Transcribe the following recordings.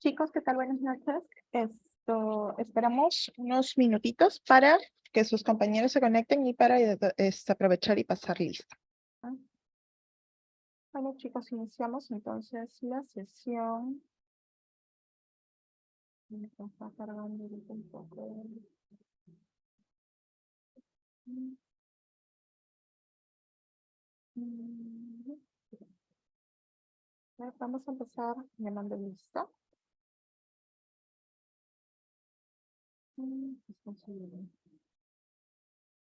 Chicos, ¿qué tal? Buenas noches. Esperamos unos minutitos para que sus compañeros se conecten y para aprovechar y pasar lista. ¿Ah? Bueno, chicos, iniciamos entonces la sesión. Me está cargando ahorita un poco. Vamos a empezar llamando lista.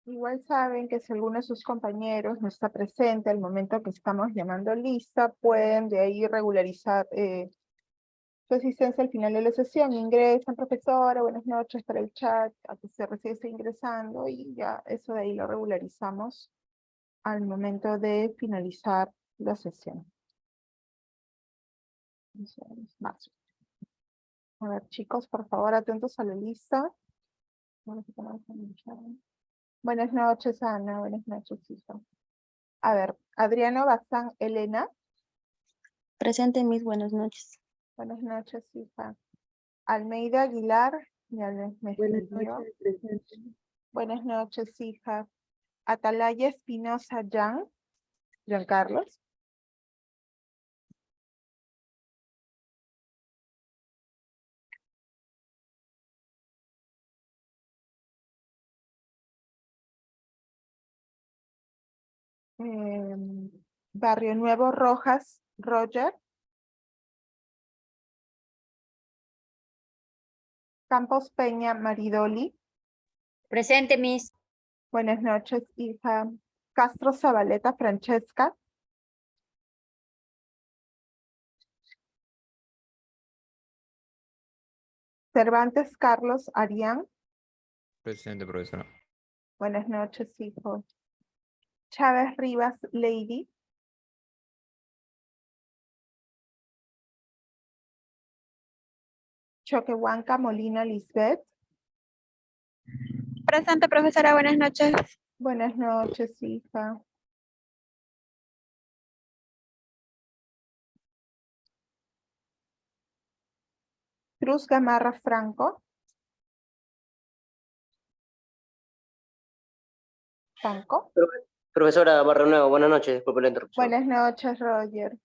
Igual saben que si alguno de sus compañeros no está presente al momento que estamos llamando lista, pueden de ahí regularizar su asistencia al final de la sesión. Ingresan, profesora, buenas noches para el chat, a que se recién está ingresando y ya eso de ahí lo regularizamos al momento de finalizar la sesión. Más. A ver, chicos, por favor, atentos a la lista. Buenas noches, Ana. Buenas noches, hija. A ver, Adriano Bazán Elena. Presente, mis buenas noches. Buenas noches, hija. Almeida Aguilar. Ya me Buenas escribió. noches, presente. Buenas noches, hija. Atalaya Espinosa Giancarlos. Barrio Nuevo Rojas, Roger. Campos Peña, Maridoli. Presente, Miss. Buenas noches, hija. Castro Zabaleta, Francesca. Cervantes Carlos Arián. Presente, profesora. Buenas noches, hijo. Chávez Rivas Lady. Choquehuanca Molina Lisbeth. Presente, profesora, buenas noches. Buenas noches, hija. Cruz Gamarra Franco. Franco. Profesora Barrio Nuevo, buenas noches, disculpe la interrupción. Buenas noches, Roger.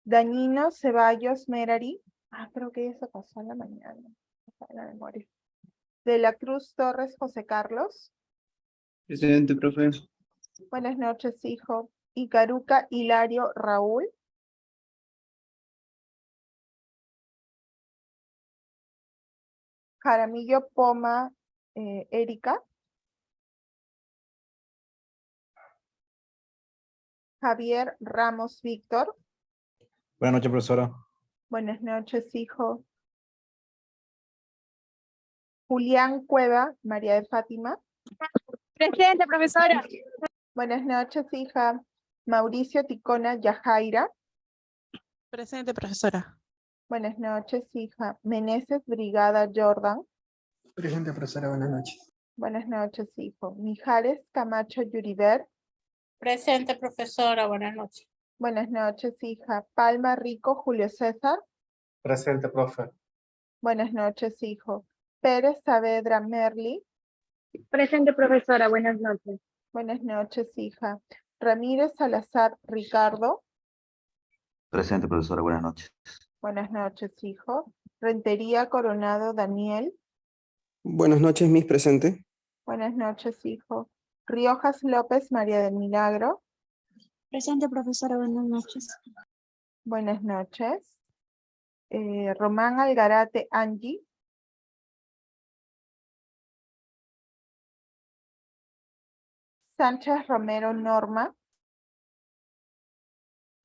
Dañino Ceballos Merari. Creo que eso pasó en la mañana. Está en la memoria. De la Cruz Torres José Carlos. Presente, profe. Buenas noches, hijo. Icaruca Hilario Raúl. Jaramillo Poma Erika. Javier Ramos Víctor. Buenas noches, profesora. Buenas noches, hijo. Julián Cueva María de Fátima. Presente, profesora. Buenas noches, hija. Mauricio Ticona Yajaira. Presente, profesora. Buenas noches, hija. Meneses Brigada Jordan. Presente, profesora, buenas noches. Buenas noches, hijo. Mijares Camacho Yuriber. Presente, profesora. Buenas noches. Buenas noches, hija. Palma Rico Julio César. Presente, profe. Buenas noches, hijo. Pérez Saavedra Merli. Presente, profesora. Buenas noches. Buenas noches, hija. Ramírez Salazar Ricardo. Presente, profesora, buenas noches. Buenas noches, hijo. Rentería Coronado Daniel. Buenas noches, Miss, presente. Buenas noches, hijo. Riojas López María del Milagro. Presente, profesora, buenas noches. Buenas noches. Román Algarate Angie. Sánchez Romero Norma.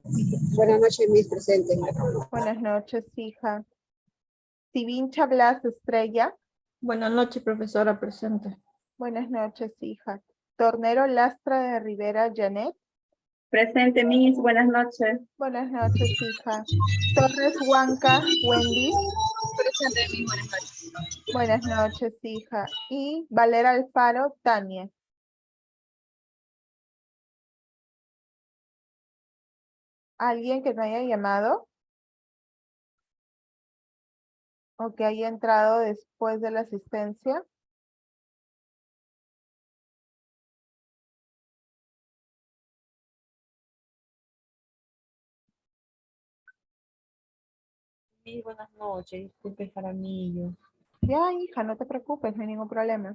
Buenas noches, Miss, presente. Buenas noches, hija. Sivincha Blas Estrella. Buenas noches, profesora, presente. Buenas noches, hija. Tornero Lastra de Rivera Janet. Presente, Miss. Buenas noches. Buenas noches, hija. Torres Huanca Wendy. Presente, Miss. Buenas noches. Buenas noches, hija. Y Valera Alfaro Tania. ¿Alguien que no haya llamado? o que haya entrado después de la asistencia. Sí, buenas noches, disculpe Jaramillo. Ya, hija, no te preocupes, no hay ningún problema.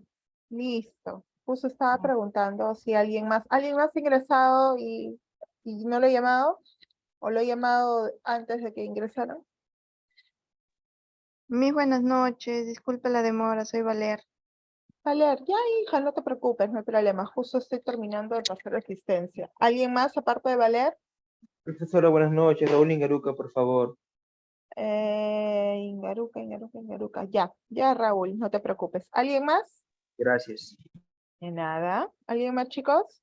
Listo. Justo estaba preguntando si alguien más ha ingresado y no lo he llamado, o lo he llamado antes de que ingresaran. Mis buenas noches, disculpe la demora, soy Valer. Valer, ya, hija, no te preocupes, no hay problema. Justo estoy terminando de pasar asistencia. ¿Alguien más aparte de Valer? Profesora, buenas noches. Raúl Ingaruca, por favor. Ingaruca. Ya, Raúl, no te preocupes. ¿Alguien más? Gracias. De nada. ¿Alguien más, chicos?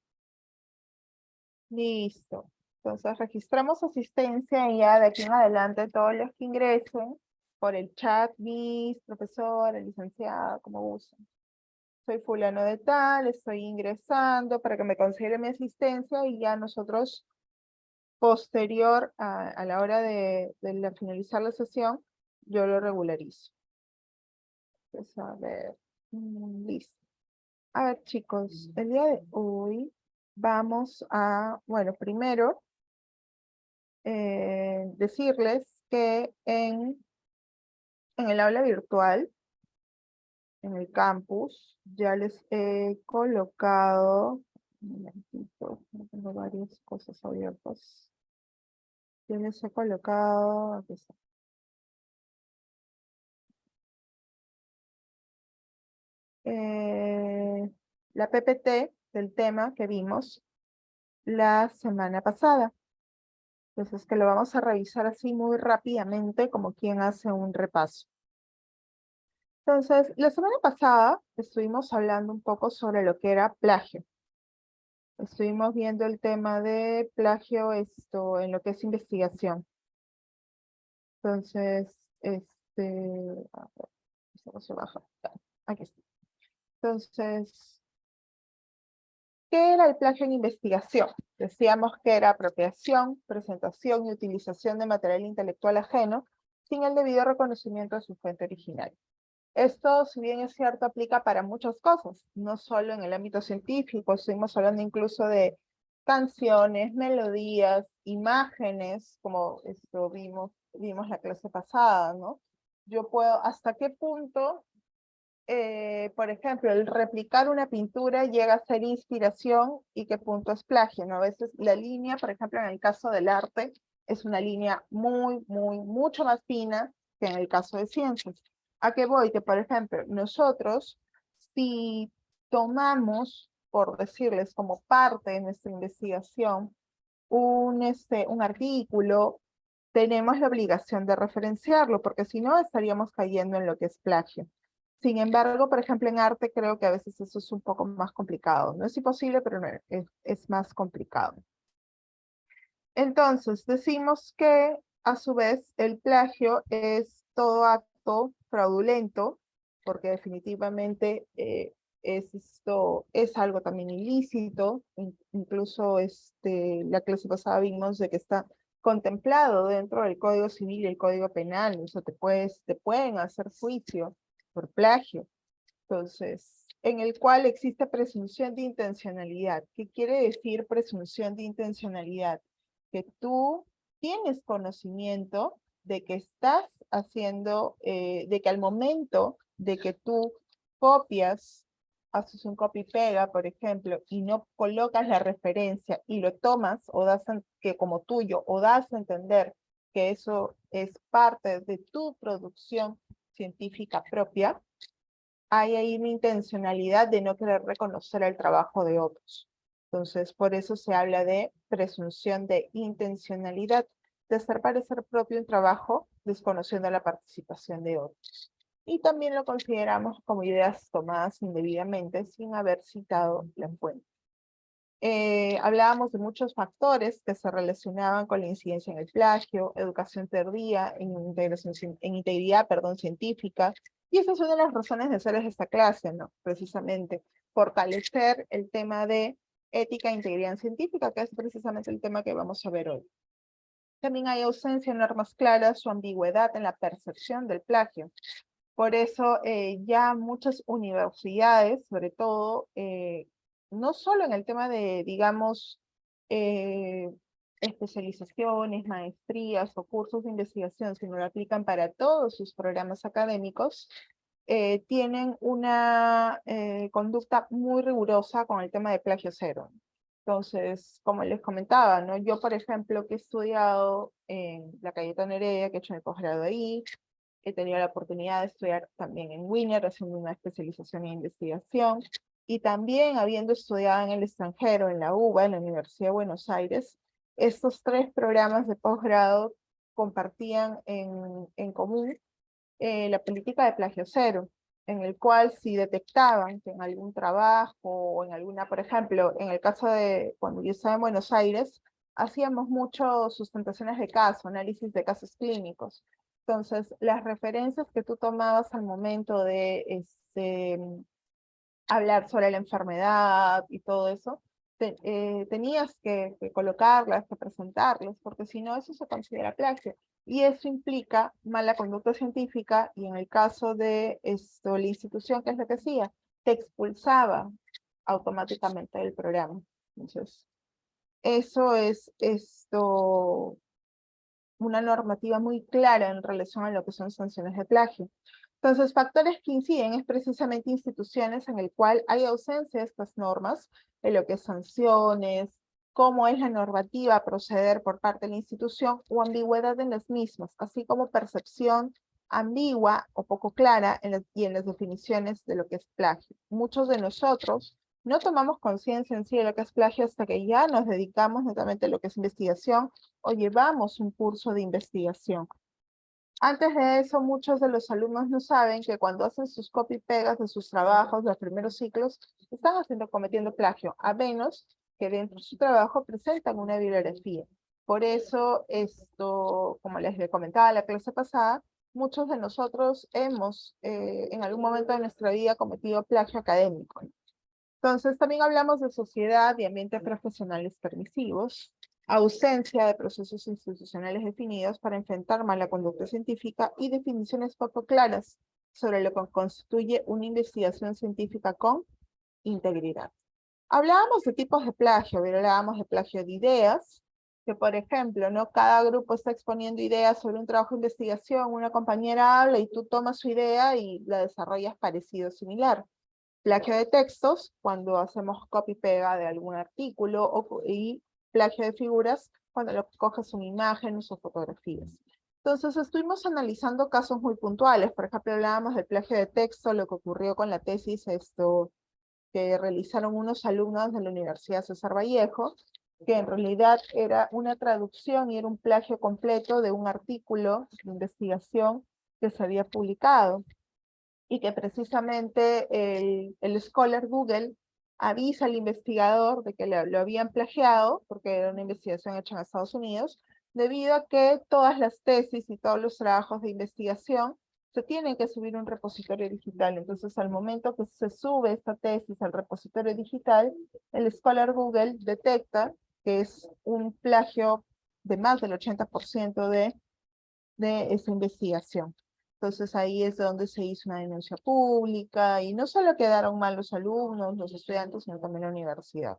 Listo. Entonces registramos asistencia y ya de aquí en adelante todos los que ingresen por el chat, Miss, profesora, licenciada, como gusten. Soy fulano de tal, estoy ingresando para que me considere mi asistencia y ya nosotros, posterior a la hora de finalizar la sesión, yo lo regularizo. Entonces, a ver, listo. A ver, chicos, el día de hoy vamos a, bueno, primero, decirles que en el aula virtual, en el campus, ya les he colocado, un momentito, tengo varias cosas abiertas. Ya les he colocado, aquí está. La PPT del tema que vimos la semana pasada. Entonces, que lo vamos a revisar así muy rápidamente, como quien hace un repaso. Entonces, la semana pasada estuvimos hablando un poco sobre lo que era plagio. Estuvimos viendo el tema de plagio en lo que es investigación. Entonces, a ver, esto no se baja. Aquí está. Entonces, ¿qué era el plagio en investigación? Decíamos que era apropiación, presentación y utilización de material intelectual ajeno sin el debido reconocimiento de su fuente original. Esto, si bien es cierto, aplica para muchas cosas, no solo en el ámbito científico, estuvimos hablando incluso de canciones, melodías, imágenes, como esto vimos la clase pasada, ¿no? Yo puedo, ¿hasta qué punto, por ejemplo, el replicar una pintura llega a ser inspiración y qué punto es plagio, ¿no? A veces la línea, por ejemplo, en el caso del arte, es una línea mucho más fina que en el caso de ciencias. ¿A qué voy? Que, por ejemplo, nosotros, si tomamos, por decirles, como parte de nuestra investigación, un artículo, tenemos la obligación de referenciarlo, porque si no, estaríamos cayendo en lo que es plagio. Sin embargo, por ejemplo, en arte creo que a veces eso es un poco más complicado. No es imposible, pero no, es más complicado. Entonces, decimos que, a su vez, el plagio es todo acto fraudulento, porque definitivamente es algo también ilícito. Incluso la clase pasada vimos de que está contemplado dentro del Código Civil y el Código Penal. O sea, te pueden hacer juicio por plagio. Entonces, en el cual existe presunción de intencionalidad. ¿Qué quiere decir presunción de intencionalidad? Que tú tienes conocimiento de que estás haciendo, de que al momento de que tú copias, haces un copy-pega, por ejemplo, y no colocas la referencia y lo tomas o que como tuyo o das a entender que eso es parte de tu producción científica propia, hay ahí una intencionalidad de no querer reconocer el trabajo de otros. Entonces, por eso se habla de presunción de intencionalidad, de hacer parecer propio un trabajo desconociendo la participación de otros. Y también lo consideramos como ideas tomadas indebidamente sin haber citado la fuente. Hablábamos de muchos factores que se relacionaban con la incidencia en el plagio, educación tardía, en integridad científica, y esa es una de las razones de ser de esta clase, ¿no? Precisamente, fortalecer el tema de ética e integridad científica, que es precisamente el tema que vamos a ver hoy. También hay ausencia de normas claras o ambigüedad en la percepción del plagio. Por eso ya muchas universidades, sobre todo, no solo en el tema de, digamos, especializaciones, maestrías o cursos de investigación, sino lo aplican para todos sus programas académicos, tienen una conducta muy rigurosa con el tema de plagio cero. Entonces, como les comentaba, ¿no? Yo, por ejemplo, que he estudiado en la Cayetano Heredia, que he hecho mi posgrado ahí, he tenido la oportunidad de estudiar también en Wiener, haciendo una especialización en investigación, y también habiendo estudiado en el extranjero, en la UBA, en la Universidad de Buenos Aires, estos 3 programas de posgrado compartían en común la política de plagio cero, en el cual si detectaban que en algún trabajo o en alguna, por ejemplo, en el caso de cuando yo estaba en Buenos Aires, hacíamos mucho sustentaciones de caso, análisis de casos clínicos. Entonces, las referencias que tú tomabas al momento de hablar sobre la enfermedad y todo eso, tenías que colocarlas, que presentarlas, porque si no, eso se considera plagio. Y eso implica mala conducta científica, y en el caso de la institución, ¿qué es lo que hacía? Te expulsaba automáticamente del programa. Entonces, eso es una normativa muy clara en relación a lo que son sanciones de plagio. Entonces, factores que inciden es precisamente instituciones en el cual hay ausencia de estas normas, en lo que es sanciones, cómo es la normativa a proceder por parte de la institución o ambigüedad en las mismas, así como percepción ambigua o poco clara y en las definiciones de lo que es plagio. Muchos de nosotros no tomamos conciencia en sí de lo que es plagio hasta que ya nos dedicamos netamente a lo que es investigación o llevamos un curso de investigación. Antes de eso, muchos de los alumnos no saben que cuando hacen sus copy y pegas de sus trabajos, los primeros ciclos, están cometiendo plagio, a menos que dentro de su trabajo presentan una bibliografía. Por eso, como les comentaba en la clase pasada, muchos de nosotros hemos en algún momento de nuestra vida cometido plagio académico. Entonces, también hablamos de sociedad y ambientes profesionales permisivos, ausencia de procesos institucionales definidos para enfrentar mala conducta científica y definiciones poco claras sobre lo que constituye una investigación científica con integridad. Hablábamos de tipos de plagio, hablábamos de plagio de ideas, que por ejemplo, ¿no? Cada grupo está exponiendo ideas sobre un trabajo de investigación, una compañera habla y tú tomas su idea y la desarrollas parecido o similar. Plagio de textos, cuando hacemos copy-pega de algún artículo, y plagio de figuras, cuando lo coges una imagen o fotografías. Entonces, estuvimos analizando casos muy puntuales. Por ejemplo, hablábamos del plagio de texto, lo que ocurrió con la tesis que realizaron unos alumnos de la Universidad César Vallejo, que en realidad era una traducción y era un plagio completo de un artículo de investigación que se había publicado, y que precisamente el Scholar Google avisa al investigador de que lo habían plagiado, porque era una investigación hecha en Estados Unidos, debido a que todas las tesis y todos los trabajos de investigación se tienen que subir a un repositorio digital. Entonces, al momento que se sube esta tesis al repositorio digital, el Scholar Google detecta que es un plagio de más del 80% de esa investigación. Entonces ahí es donde se hizo una denuncia pública, y no solo quedaron mal los alumnos, los estudiantes, sino también la universidad,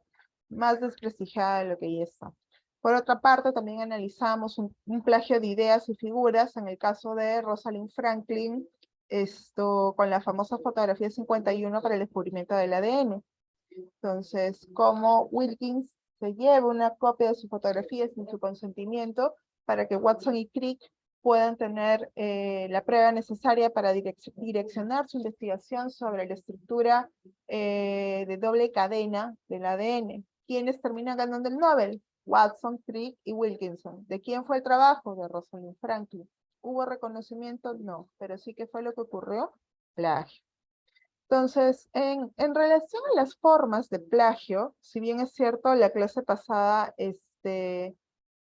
más desprestigiada de lo que ya está. Por otra parte, también analizamos un plagio de ideas y figuras en el caso de Rosalind Franklin, con la famosa fotografía 51 para el descubrimiento del ADN. Entonces, como Wilkins se lleva una copia de su fotografía sin su consentimiento para que Watson y Crick puedan tener la prueba necesaria para direccionar su investigación sobre la estructura de doble cadena del ADN. ¿Quiénes terminan ganando el Nobel? Watson, Crick y Wilkinson. ¿De quién fue el trabajo? De Rosalind Franklin. ¿Hubo reconocimiento? No, pero sí que fue lo que ocurrió, plagio. Entonces, en relación a las formas de plagio, si bien es cierto, la clase pasada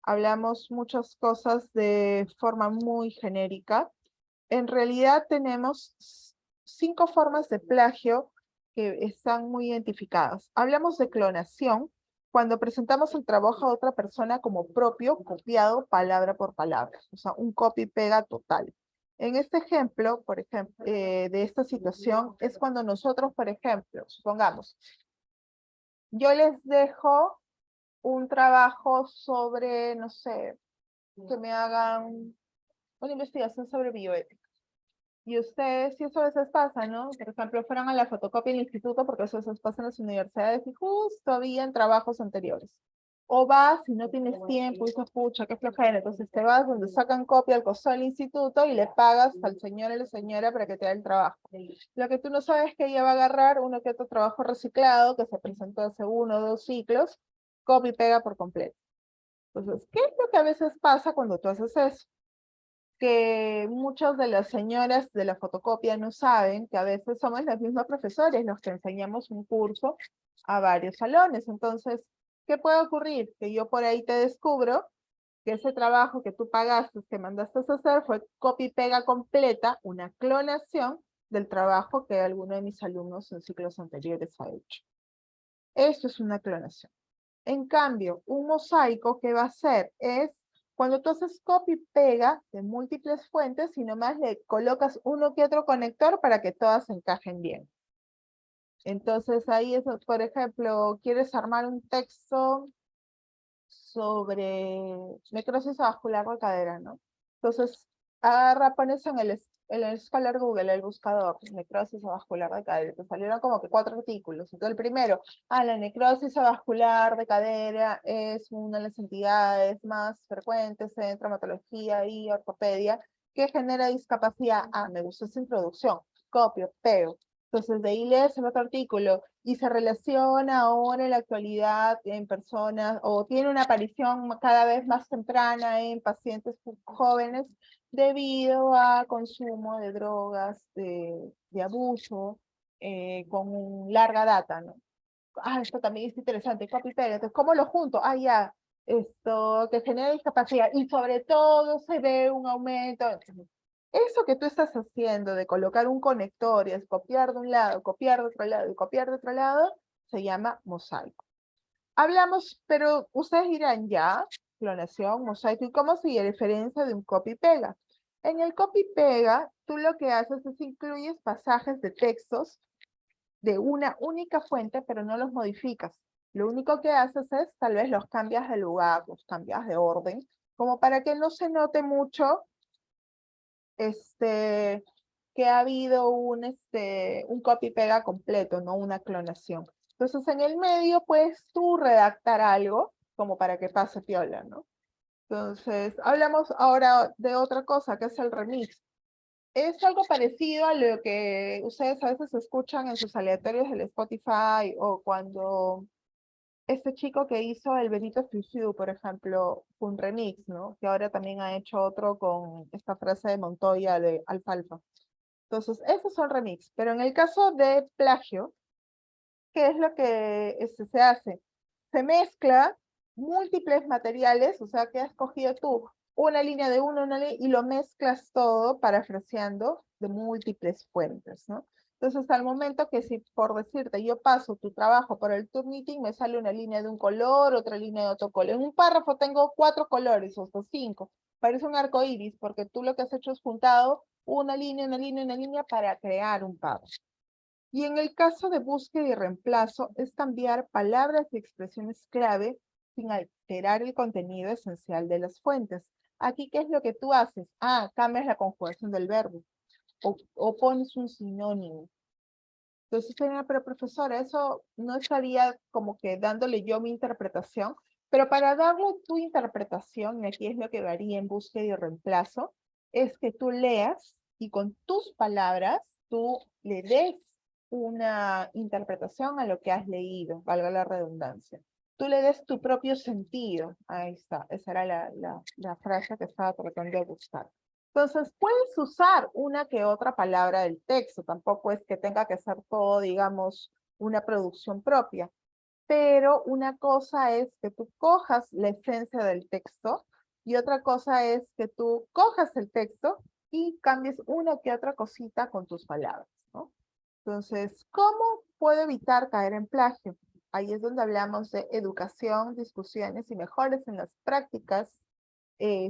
hablamos muchas cosas de forma muy genérica, en realidad tenemos 5 formas de plagio que están muy identificadas. Hablamos de clonación, cuando presentamos el trabajo a otra persona como propio, copiado palabra por palabra. O sea, un copy-pega total. En este ejemplo, por ejemplo, de esta situación, es cuando nosotros, por ejemplo, supongamos, yo les dejo un trabajo sobre, no sé, que me hagan una investigación sobre bioética. Y ustedes, si eso a veces pasa, ¿no? Por ejemplo, fueron a la fotocopia del instituto, porque eso a veces pasa en las universidades, y justo habían trabajos anteriores. O vas, si no tienes tiempo, y dices, pucha, qué flojera, entonces te vas donde sacan copia al costado del instituto y le pagas al señor o la señora para que te haga el trabajo. Lo que tú no sabes es que ella va a agarrar uno que otro trabajo reciclado, que se presentó hace 1 o 2 ciclos, copia y pega por completo. Entonces, ¿qué es lo que a veces pasa cuando tú haces eso? Que muchas de las señoras de la fotocopia no saben que a veces somos los mismos profesores los que enseñamos un curso a varios salones. Entonces, ¿qué puede ocurrir? Que yo por ahí te descubro que ese trabajo que tú pagaste, que mandaste a hacer, fue copia y pega completa, una clonación del trabajo que alguno de mis alumnos en ciclos anteriores ha hecho. Esto es una clonación. En cambio, un mosaico, ¿qué va a hacer? Es cuando tú haces copy y pega de múltiples fuentes y nomás le colocas uno que otro conector para que todas encajen bien. Entonces ahí es, por ejemplo, quieres armar un texto sobre necrosis vascular de cadera, ¿no? Entonces, pones en el Scholar Google, el buscador, necrosis vascular de cadera, te salieron como que 4 artículos. Entonces, el primero, la necrosis vascular de cadera es una de las entidades más frecuentes en traumatología y ortopedia que genera discapacidad. Me gusta esa introducción, copio, pego. Entonces, de ahí lees el otro artículo y se relaciona ahora en la actualidad en personas o tiene una aparición cada vez más temprana en pacientes jóvenes debido a consumo de drogas, de abuso, con larga data, ¿no? Esto también es interesante, copy paste. Entonces, ¿cómo lo junto? Ya, esto que genera discapacidad y sobre todo se ve un aumento. Eso que tú estás haciendo de colocar un conector y es copiar de un lado, copiar de otro lado y copiar de otro lado, se llama mosaico. Hablamos, pero ustedes dirán, ya, clonación, mosaico, ¿y cómo se diferencia de un copy-pega? En el copy-pega, tú lo que haces es incluyes pasajes de textos de una única fuente, pero no los modificas. Lo único que haces es, tal vez los cambias de lugar, los cambias de orden, como para que no se note mucho que ha habido un copy-pega completo, no una clonación. Entonces, en el medio puedes tú redactar algo como para que pase piola, ¿no? Entonces, hablamos ahora de otra cosa, que es el remix. Es algo parecido a lo que ustedes a veces escuchan en sus aleatorios del Spotify o cuando este chico que hizo el Benito Fiu, por ejemplo, fue un remix, ¿no? Que ahora también ha hecho otro con esta frase de Montoya de Alfalfa. Entonces, esos son remix. Pero en el caso de plagio, ¿qué es lo que se hace? Se mezcla múltiples materiales, o sea, que has cogido tú una línea de uno, y lo mezclas todo parafraseando de múltiples fuentes, ¿no? Entonces, al momento que si, por decirte, yo paso tu trabajo por el Turnitin, me sale una línea de un color, otra línea de otro color. En un párrafo tengo 4 colores, o hasta 5. Parece un arco iris, porque tú lo que has hecho es juntado una línea, una línea, una línea para crear un párrafo. Y en el caso de búsqueda y reemplazo, es cambiar palabras y expresiones clave sin alterar el contenido esencial de las fuentes. Aquí, ¿qué es lo que tú haces? Cambias la conjugación del verbo o pones un sinónimo. Entonces, pero profesora, eso no estaría como que dándole yo mi interpretación, pero para darle tu interpretación, y aquí es lo que varía en búsqueda y reemplazo, es que tú leas y con tus palabras tú le des una interpretación a lo que has leído, valga la redundancia. Tú le des tu propio sentido. Ahí está, esa era la frase que estaba tratando de buscar. Entonces, puedes usar una que otra palabra del texto, tampoco es que tenga que ser todo, digamos, una producción propia, pero una cosa es que tú cojas la esencia del texto y otra cosa es que tú cojas el texto y cambies una que otra cosita con tus palabras, ¿no? Entonces, ¿cómo puedo evitar caer en plagio? ahí es donde hablamos de educación, discusiones y mejores en las prácticas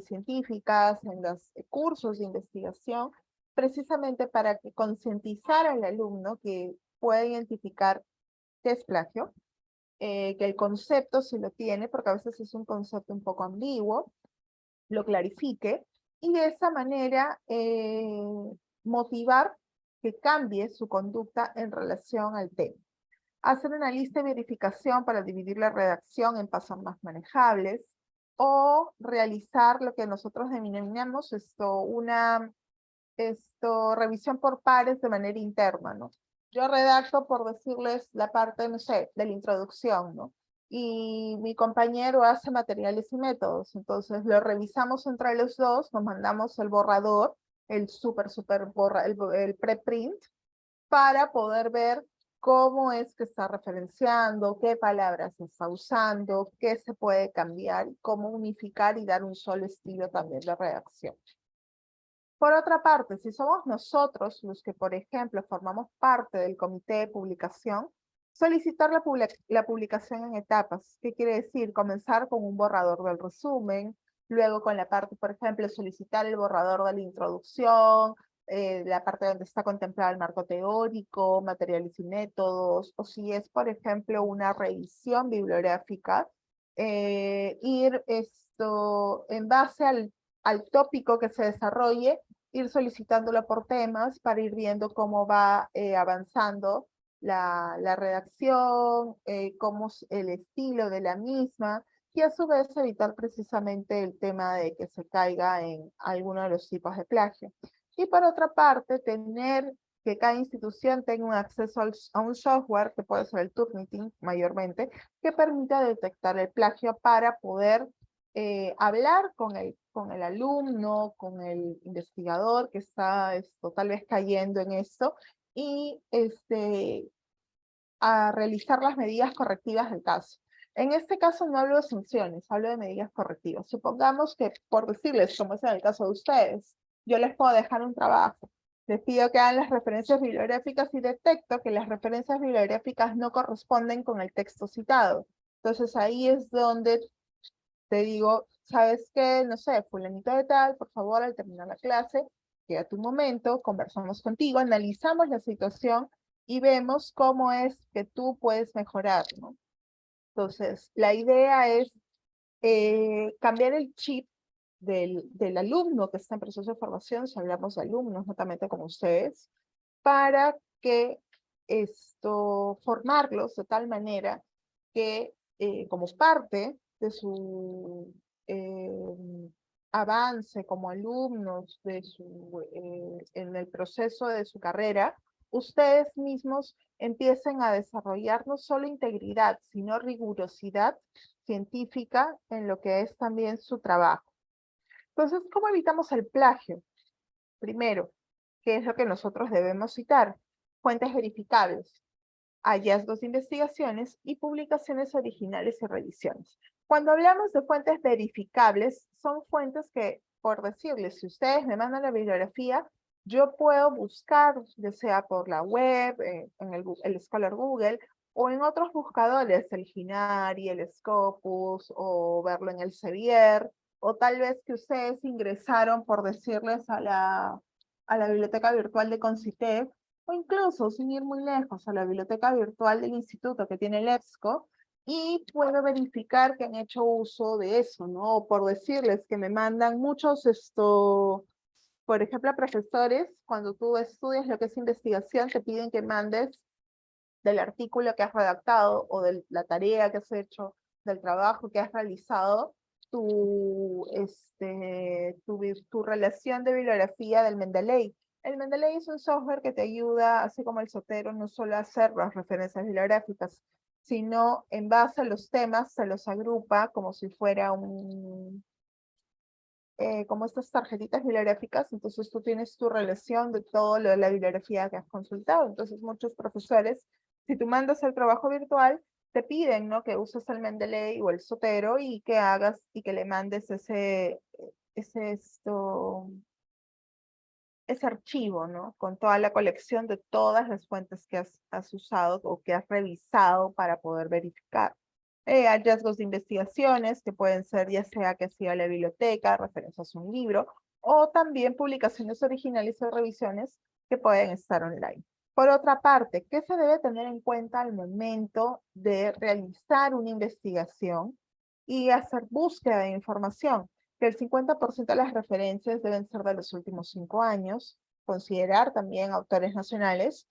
científicas, en los cursos de investigación, precisamente para que concientizar al alumno que pueda identificar qué es plagio, que el concepto si lo tiene, porque a veces es un concepto un poco ambiguo, lo clarifique, y de esa manera motivar que cambie su conducta en relación al tema. Hacer una lista de verificación para dividir la redacción en pasos más manejables, o realizar lo que nosotros denominamos una revisión por pares de manera interna, ¿no? Yo redacto, por decirles, la parte, no sé, de la introducción, ¿no? Y mi compañero hace materiales y métodos, entonces lo revisamos entre los dos, nos mandamos el borrador, el el preprint, para poder ver cómo es que está referenciando, qué palabras está usando, qué se puede cambiar, cómo unificar y dar un solo estilo también de redacción. Por otra parte, si somos nosotros los que, por ejemplo, formamos parte del comité de publicación, solicitar la publicación en etapas. ¿Qué quiere decir? Comenzar con un borrador del resumen, luego con la parte, por ejemplo, solicitar el borrador de la introducción, la parte donde está contemplado el marco teórico, materiales y métodos, o si es, por ejemplo, una revisión bibliográfica, ir en base al tópico que se desarrolle, ir solicitándolo por temas para ir viendo cómo va avanzando la redacción, cómo es el estilo de la misma, y a su vez evitar precisamente el tema de que se caiga en alguno de los tipos de plagio. Y por otra parte, tener que cada institución tenga un acceso a un software, que puede ser el Turnitin mayormente, que permita detectar el plagio para poder hablar con el alumno, con el investigador que está tal vez cayendo en esto, y a realizar las medidas correctivas del caso. En este caso no hablo de sanciones, hablo de medidas correctivas. Supongamos que, por decirles, como es en el caso de ustedes, yo les puedo dejar un trabajo, les pido que hagan las referencias bibliográficas y detecto que las referencias bibliográficas no corresponden con el texto citado. Entonces ahí es donde te digo, ¿sabes qué? No sé, fulanito de tal, por favor, al terminar la clase, queda tu momento, conversamos contigo, analizamos la situación y vemos cómo es que tú puedes mejorar, ¿no? Entonces, la idea es cambiar el chip del alumno que está en proceso de formación, si hablamos de alumnos, notamente como ustedes, para que formarlos de tal manera que como parte de su avance como alumnos en el proceso de su carrera, ustedes mismos empiecen a desarrollar no solo integridad, sino rigurosidad científica en lo que es también su trabajo. Entonces, ¿cómo evitamos el plagio? Primero, ¿qué es lo que nosotros debemos citar? Fuentes verificables, hallazgos de investigaciones y publicaciones originales y revisiones. Cuando hablamos de fuentes verificables, son fuentes que, por decirles, si ustedes me mandan la bibliografía, yo puedo buscar, ya sea por la web, en el Scholar Google, o en otros buscadores, el Ginari, el Scopus, o verlo en el Sevier, o tal vez que ustedes ingresaron, por decirles, a la biblioteca virtual de Concitec, o incluso, sin ir muy lejos, a la biblioteca virtual del instituto que tiene el EBSCO, y puedo verificar que han hecho uso de eso, ¿no? O por decirles que me mandan muchos, por ejemplo, profesores, cuando tú estudias lo que es investigación, te piden que mandes del artículo que has redactado, o de la tarea que has hecho, del trabajo que has realizado, tu relación de bibliografía del Mendeley. El Mendeley es un software que te ayuda, así como el Zotero, no solo a hacer las referencias bibliográficas, sino en base a los temas se los agrupa como si fuera como estas tarjetitas bibliográficas. Entonces tú tienes tu relación de todo lo de la bibliografía que has consultado. Entonces muchos profesores, si tú mandas el trabajo virtual, te piden, ¿no?, que uses el Mendeley o el Zotero y que hagas y que le mandes ese archivo, ¿no? Con toda la colección de todas las fuentes que has usado o que has revisado para poder verificar. Hallazgos de investigaciones que pueden ser ya sea que sea la biblioteca, referencias a un libro, o también publicaciones originales o revisiones que pueden estar online. Por otra parte, ¿qué se debe tener en cuenta al momento de realizar una investigación y hacer búsqueda de información? Que el 50% de las referencias deben ser de los últimos 5 años, considerar también autores nacionales,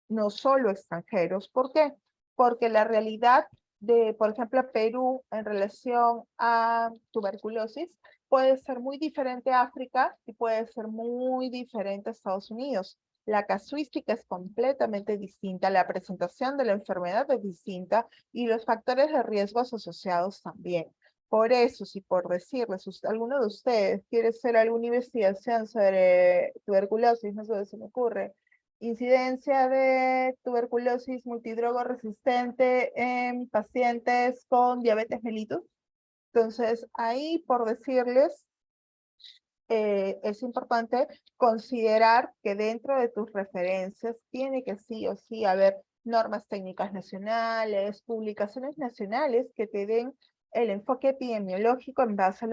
no solo extranjeros. ¿Por qué? Porque la realidad de, por ejemplo, Perú en relación a tuberculosis puede ser muy diferente a África y puede ser muy diferente a Estados Unidos. La casuística es completamente distinta, la presentación de la enfermedad es distinta y los factores de riesgos asociados también. Por eso, si por decirles, alguno de ustedes quiere hacer alguna investigación sobre tuberculosis, no sé, se me ocurre, incidencia de tuberculosis multidrogo resistente en pacientes con diabetes mellitus. Entonces, ahí por decirles, es importante considerar que dentro de tus referencias tiene que sí o sí haber normas técnicas nacionales, publicaciones nacionales que te den el enfoque epidemiológico en base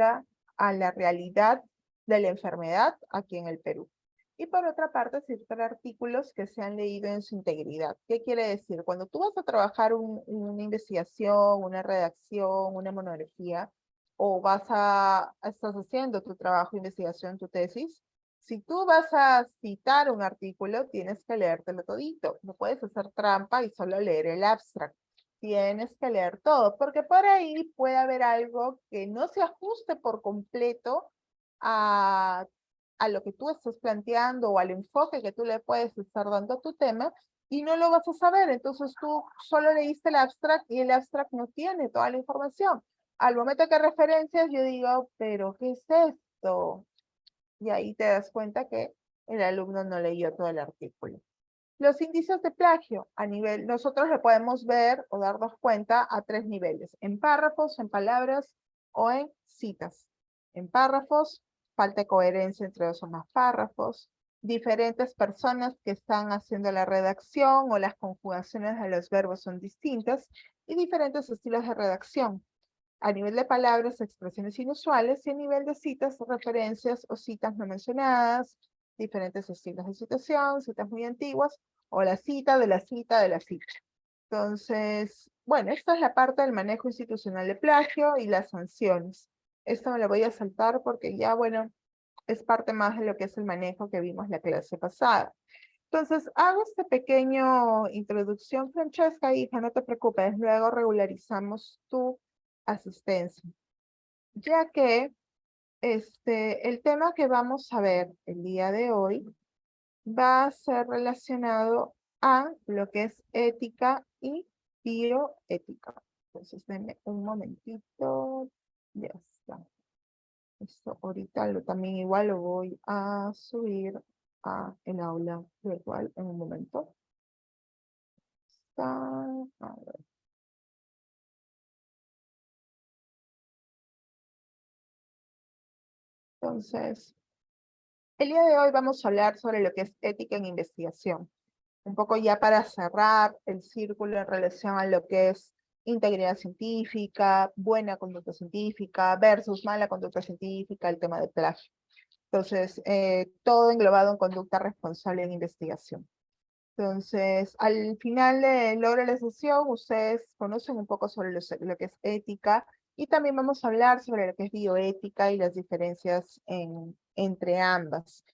a la realidad de la enfermedad aquí en el Perú. Y por otra parte, citar artículos que se han leído en su integridad. ¿Qué quiere decir? Cuando tú vas a trabajar una investigación, una redacción, una monografía, o estás haciendo tu trabajo de investigación, tu tesis, si tú vas a citar un artículo, tienes que leértelo todito. No puedes hacer trampa y solo leer el abstract. Tienes que leer todo, porque por ahí puede haber algo que no se ajuste por completo a lo que tú estás planteando o al enfoque que tú le puedes estar dando a tu tema y no lo vas a saber. Entonces tú solo leíste el abstract y el abstract no tiene toda la información. Al momento que referencias, yo digo, pero ¿qué es esto? Y ahí te das cuenta que el alumno no leyó todo el artículo. Los índices de plagio a nivel, nosotros le podemos ver o darnos cuenta a 3 niveles, en párrafos, en palabras o en citas. En párrafos, falta de coherencia entre 2 o más párrafos, diferentes personas que están haciendo la redacción o las conjugaciones de los verbos son distintas y diferentes estilos de redacción. A nivel de palabras, expresiones inusuales y a nivel de citas, referencias o citas no mencionadas, diferentes estilos de citación, citas muy antiguas, o la cita de la cita de la cita. Entonces, bueno, esta es la parte del manejo institucional de plagio y las sanciones. Esto me lo voy a saltar porque ya, bueno, es parte más de lo que es el manejo que vimos la clase pasada. Entonces, hago esta pequeña introducción, Francesca, hija, no te preocupes, luego regularizamos tu asistencia. Ya que el tema que vamos a ver el día de hoy va a ser relacionado a lo que es ética y bioética. Entonces, denme un momentito. Ya está. Esto ahorita también igual lo voy a subir a el aula virtual en un momento. A ver. Entonces, el día de hoy vamos a hablar sobre lo que es ética en investigación. Un poco ya para cerrar el círculo en relación a lo que es integridad científica, buena conducta científica versus mala conducta científica, el tema de plagio. Entonces, todo englobado en conducta responsable en investigación. Entonces, al final de la sesión, ustedes conocen un poco sobre lo que es ética y también vamos a hablar sobre lo que es bioética y las diferencias entre ambas.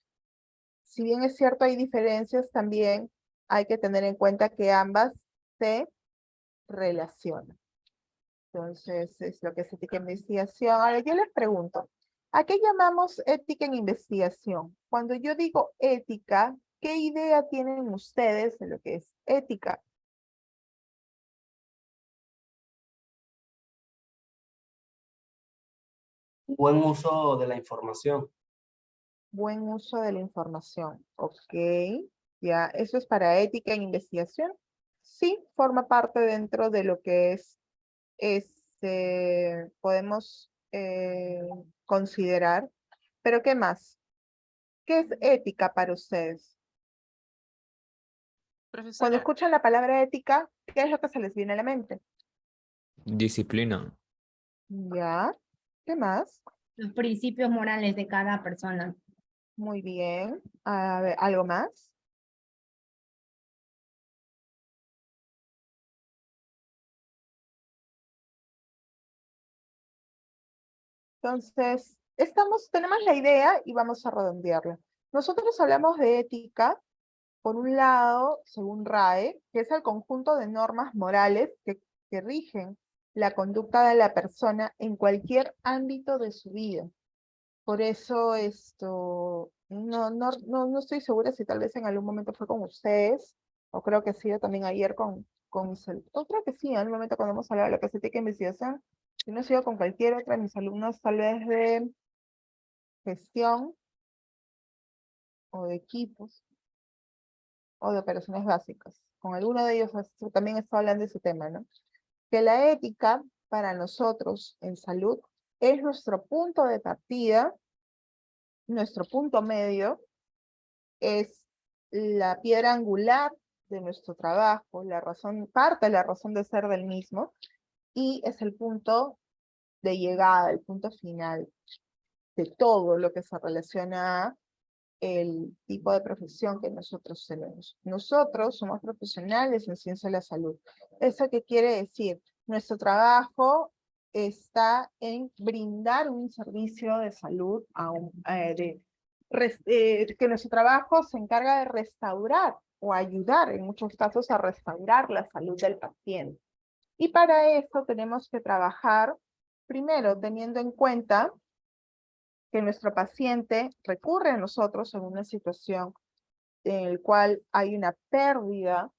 Si bien es cierto hay diferencias, también hay que tener en cuenta que ambas se relacionan. Entonces, es lo que es ética en investigación. Ahora, yo les pregunto, ¿a qué llamamos ética en investigación? Cuando yo digo ética, ¿qué idea tienen ustedes de lo que es ética? Buen uso de la información. Buen uso de la información. Ok, ya, eso es para ética en investigación. Sí, forma parte dentro de lo que es podemos considerar. Pero ¿qué más? ¿Qué es ética para ustedes? Cuando Profesora, escuchan la palabra ética, ¿qué es lo que se les viene a la mente? Disciplina. ¿Ya? ¿Qué más? Los principios morales de cada persona. Muy bien. A ver, ¿algo más? Entonces, tenemos la idea y vamos a redondearla. Nosotros hablamos de ética, por un lado, según RAE, que es el conjunto de normas morales que rigen la conducta de la persona en cualquier ámbito de su vida. Por eso no estoy segura si tal vez en algún momento fue con ustedes, o creo que ha sido también ayer con mis alumnos. O creo que sí, en algún momento cuando hemos hablado de la ética de investigación, si no ha sido con cualquier otra de mis alumnos, tal vez de gestión, o de equipos, o de operaciones básicas. Con alguno de ellos también está hablando de ese tema, ¿no? Que la ética, para nosotros en salud, es nuestro punto de partida, nuestro punto medio, es la piedra angular de nuestro trabajo, parte de la razón de ser del mismo, y es el punto de llegada, el punto final de todo lo que se relaciona a el tipo de profesión que nosotros tenemos. Nosotros somos profesionales en ciencia de la salud. ¿Eso qué quiere decir? Nuestro trabajo está en brindar un servicio de salud, que nuestro trabajo se encarga de restaurar o ayudar en muchos casos a restaurar la salud del paciente. Y para eso tenemos que trabajar primero teniendo en cuenta que nuestro paciente recurre a nosotros en una situación en la cual hay una pérdida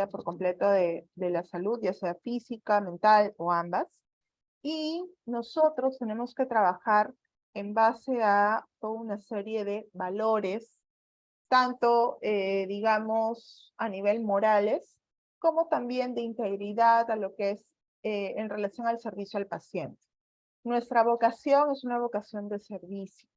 por completo de la salud, ya sea física, mental o ambas, y nosotros tenemos que trabajar en base a toda una serie de valores, tanto, digamos, a nivel morales, como también de integridad a lo que es en relación al servicio al paciente. Nuestra vocación es una vocación de servicio.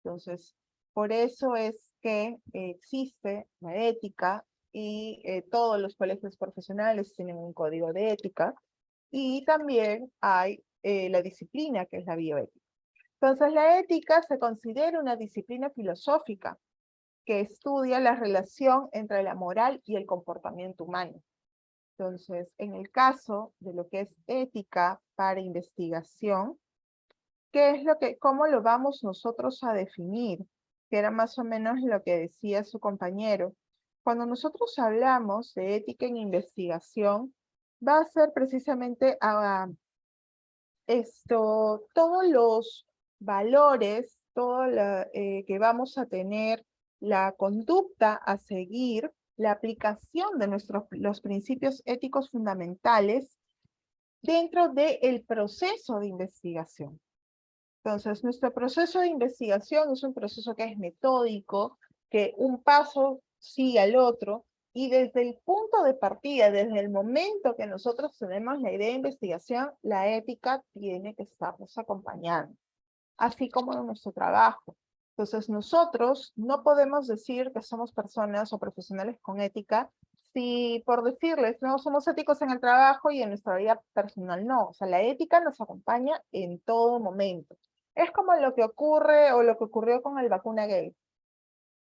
Entonces, por eso es que existe la ética y todos los colegios profesionales tienen un código de ética y también hay la disciplina que es la bioética. Entonces, la ética se considera una disciplina filosófica que estudia la relación entre la moral y el comportamiento humano. Entonces, en el caso de lo que es ética para investigación, ¿cómo lo vamos nosotros a definir? Que era más o menos lo que decía su compañero. Cuando nosotros hablamos de ética en investigación, va a ser precisamente todos los valores, que vamos a tener, la conducta a seguir, la aplicación de los principios éticos fundamentales dentro del proceso de investigación. Entonces, nuestro proceso de investigación es un proceso que es metódico, que un paso sigue al otro, y desde el punto de partida, desde el momento que nosotros tenemos la idea de investigación, la ética tiene que estarnos acompañando, así como en nuestro trabajo. Entonces, nosotros no podemos decir que somos personas o profesionales con ética si, por decirles, no somos éticos en el trabajo y en nuestra vida personal no. O sea, la ética nos acompaña en todo momento. Es como lo que ocurre o lo que ocurrió con el vacuna gay.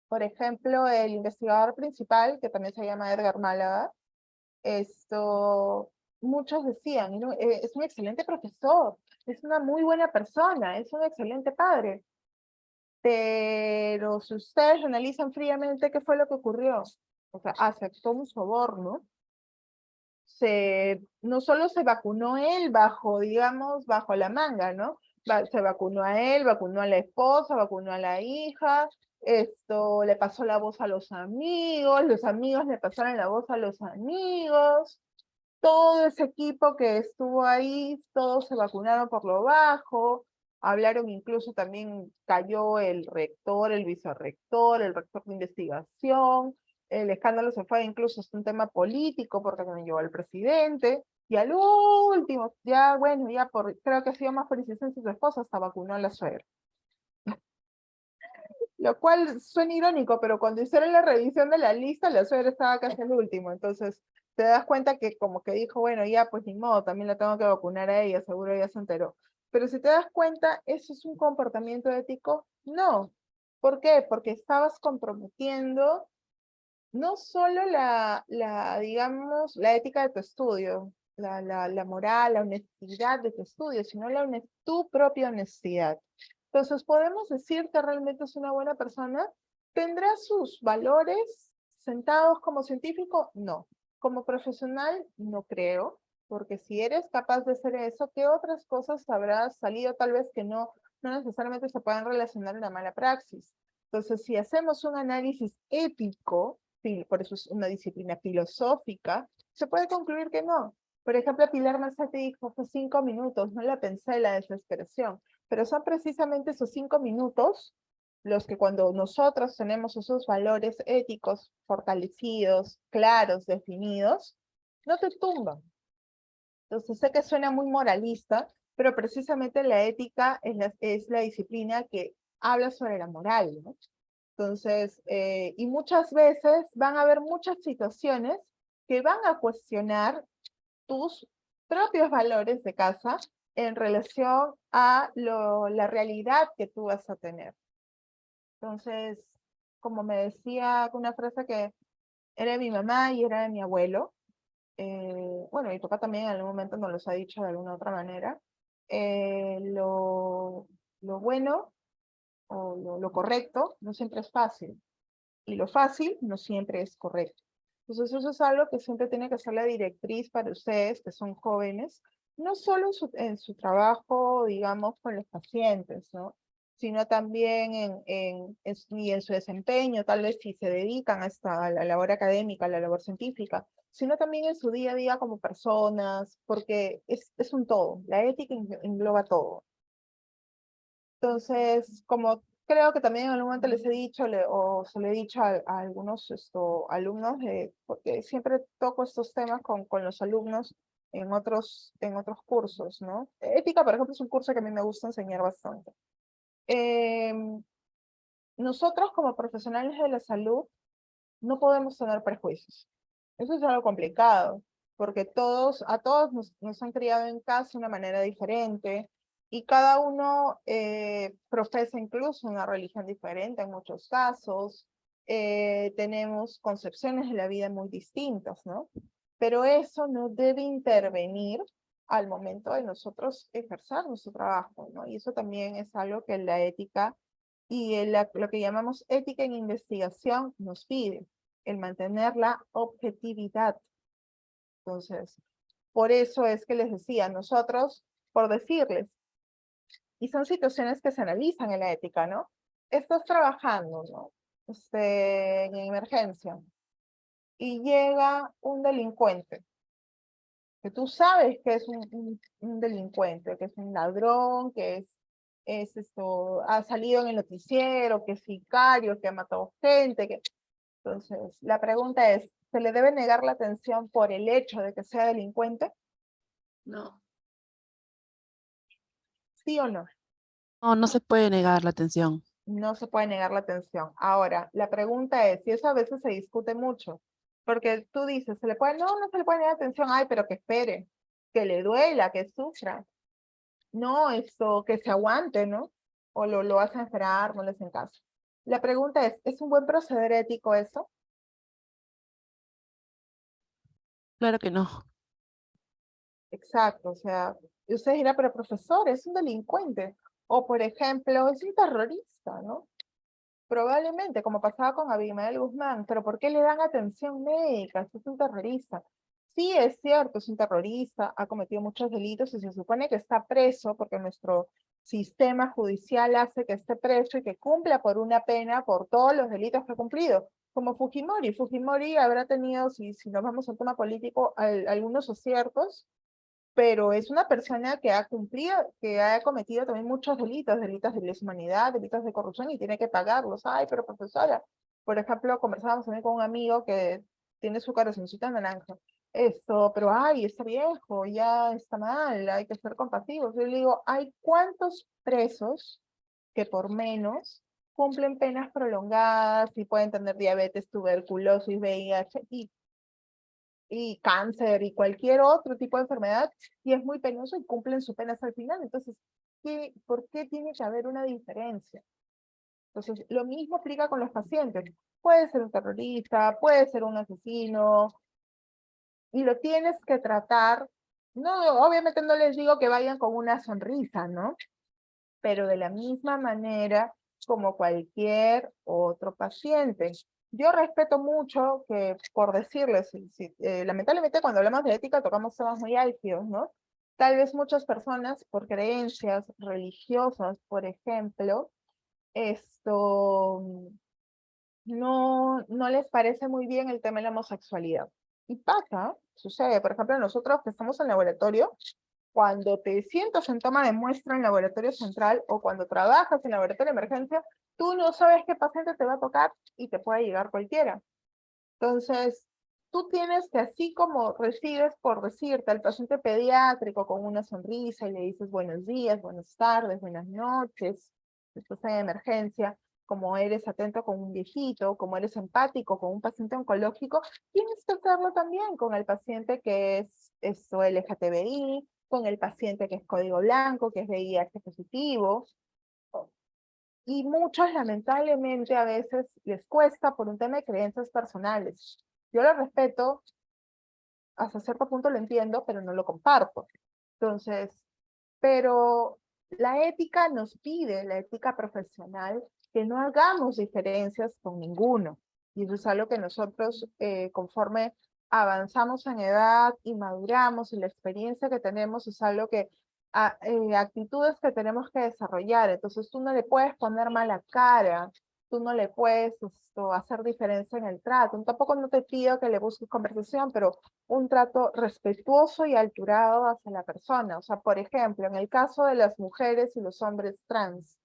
Por ejemplo, el investigador principal, que también se llama Edgar Málaga, muchos decían, ¿no? Es un excelente profesor, es una muy buena persona, es un excelente padre. Pero si ustedes analizan fríamente qué fue lo que ocurrió, o sea, aceptó un soborno, no solo se vacunó él digamos, bajo la manga, ¿no? Se vacunó a él, vacunó a la esposa, vacunó a la hija, le pasó la voz a los amigos le pasaron la voz a los amigos, todo ese equipo que estuvo ahí, todos se vacunaron por lo bajo, hablaron incluso también, cayó el rector, el vicerrector, el rector de investigación, el escándalo se fue incluso hasta un tema político porque también llevó al presidente, y al último, ya bueno, creo que ha sido más por insistencia de su esposa, hasta vacunó a la suegra. Lo cual suena irónico, pero cuando hicieron la revisión de la lista, la suegra estaba casi el último. Entonces, te das cuenta que como que dijo, bueno, ya, pues ni modo, también la tengo que vacunar a ella, seguro ella se enteró. Pero si te das cuenta, ¿eso es un comportamiento ético? No. ¿Por qué? Porque estabas comprometiendo no solo digamos, la ética de tu estudio, la moral, la honestidad de tu estudio, sino tu propia honestidad. Entonces, ¿podemos decir que realmente es una buena persona? ¿Tendrá sus valores sentados como científico? No. Como profesional, no creo, porque si eres capaz de hacer eso, ¿qué otras cosas habrás salido tal vez que no necesariamente se puedan relacionar a una mala praxis? Entonces, si hacemos un análisis ético, por eso es una disciplina filosófica, se puede concluir que no. Por ejemplo, Pilar Massati dijo, fue 5 minutos, no la pensé la desesperación, pero son precisamente esos 5 minutos los que cuando nosotros tenemos esos valores éticos fortalecidos, claros, definidos, no te tumban. Entonces sé que suena muy moralista, pero precisamente la ética es la disciplina que habla sobre la moral, ¿no? Entonces, y muchas veces van a haber muchas situaciones que van a cuestionar tus propios valores de casa en relación a la realidad que tú vas a tener. Entonces, como me decía una frase que era de mi mamá y era de mi abuelo, bueno, mi papá también en algún momento nos los ha dicho de alguna otra manera, lo bueno o lo correcto no siempre es fácil, y lo fácil no siempre es correcto. Entonces eso es algo que siempre tiene que ser la directriz para ustedes que son jóvenes, no solo en su trabajo, digamos, con los pacientes, ¿no? Sino también y en su desempeño, tal vez si se dedican a la labor académica, a la labor científica, sino también en su día a día como personas, porque es un todo, la ética engloba todo. Entonces, como creo que también en algún momento les he dicho, o se lo he dicho a algunos alumnos, porque siempre toco estos temas con los alumnos en otros cursos, ¿no? Ética, por ejemplo, es un curso que a mí me gusta enseñar bastante. Nosotros como profesionales de la salud no podemos tener prejuicios. Eso es algo complicado, porque a todos nos han criado en casa de una manera diferente, y cada uno profesa incluso una religión diferente en muchos casos. Tenemos concepciones de la vida muy distintas, ¿no? Pero eso no debe intervenir al momento de nosotros ejercer nuestro trabajo, ¿no? Y eso también es algo que la ética y lo que llamamos ética en investigación nos pide, el mantener la objetividad. Entonces, por eso es que les decía, nosotros, por decirles, y son situaciones que se analizan en la ética, ¿no? Estás trabajando, ¿no? En emergencia, y llega un delincuente, que tú sabes que es un delincuente, que es un ladrón, que ha salido en el noticiero, que es sicario, que ha matado gente, Entonces, la pregunta es, ¿se le debe negar la atención por el hecho de que sea delincuente? No. ¿Sí o no? No, no se puede negar la atención. No se puede negar la atención. Ahora, la pregunta es, y eso a veces se discute mucho, porque tú dices, no se le puede negar atención, ay, pero que espere, que le duela, que sufra. No, que se aguante, ¿no? O lo hacen esperar, no les hacen caso. La pregunta ¿es un buen proceder ético eso? Claro que no. Exacto, o sea, y usted dirá, pero profesor, es un delincuente. O, por ejemplo, es un terrorista, ¿no? Probablemente, como pasaba con Abimael Guzmán, pero ¿por qué le dan atención médica si es un terrorista? Sí, es cierto, es un terrorista, ha cometido muchos delitos y se supone que está preso porque nuestro sistema judicial hace que esté preso y que cumpla por una pena por todos los delitos que ha cumplido. Como Fujimori. Fujimori habrá tenido, si nos vamos al tema político, algunos aciertos, pero es una persona que ha cumplido, que ha cometido también muchos delitos de lesa humanidad, delitos de corrupción, y tiene que pagarlos. Ay, pero profesora, por ejemplo, conversábamos también con un amigo que tiene su corazoncito naranja. Pero ay, está viejo, ya está mal, hay que ser compasivos. Yo le digo, hay cuántos presos que por menos cumplen penas prolongadas y pueden tener diabetes, tuberculosis, VIH y cáncer y cualquier otro tipo de enfermedad, y es muy penoso y cumplen su pena hasta el final. Entonces, ¿por qué tiene que haber una diferencia? Entonces, lo mismo aplica con los pacientes. Puede ser un terrorista, puede ser un asesino, y lo tienes que tratar. No, obviamente no les digo que vayan con una sonrisa, ¿no? Pero de la misma manera como cualquier otro paciente. Yo respeto mucho que, por decirles, lamentablemente cuando hablamos de ética tocamos temas muy álgidos, ¿no? Tal vez muchas personas, por creencias religiosas, por ejemplo, no les parece muy bien el tema de la homosexualidad. Y pasa, sucede, por ejemplo, nosotros que estamos en laboratorio, cuando te sientas en toma de muestra en laboratorio central o cuando trabajas en laboratorio de emergencia, tú no sabes qué paciente te va a tocar y te puede llegar cualquiera. Entonces, tú tienes que, así como recibes, por decirte, al paciente pediátrico con una sonrisa y le dices buenos días, buenas tardes, buenas noches, después de emergencia, como eres atento con un viejito, como eres empático con un paciente oncológico, tienes que hacerlo también con el paciente que es LGTBI, con el paciente que es código blanco, que es VIH positivo. Y muchos lamentablemente a veces les cuesta por un tema de creencias personales. Yo lo respeto, hasta cierto punto lo entiendo, pero no lo comparto. Entonces, pero la ética nos pide, la ética profesional, que no hagamos diferencias con ninguno. Y eso es algo que nosotros, conforme avanzamos en edad y maduramos, y la experiencia que tenemos es algo que, actitudes que tenemos que desarrollar. Entonces tú no le puedes poner mala cara, tú no le puedes hacer diferencia en el trato. Tampoco no te pido que le busques conversación, pero un trato respetuoso y alturado hacia la persona. O sea, por ejemplo, en el caso de las mujeres y los hombres trans,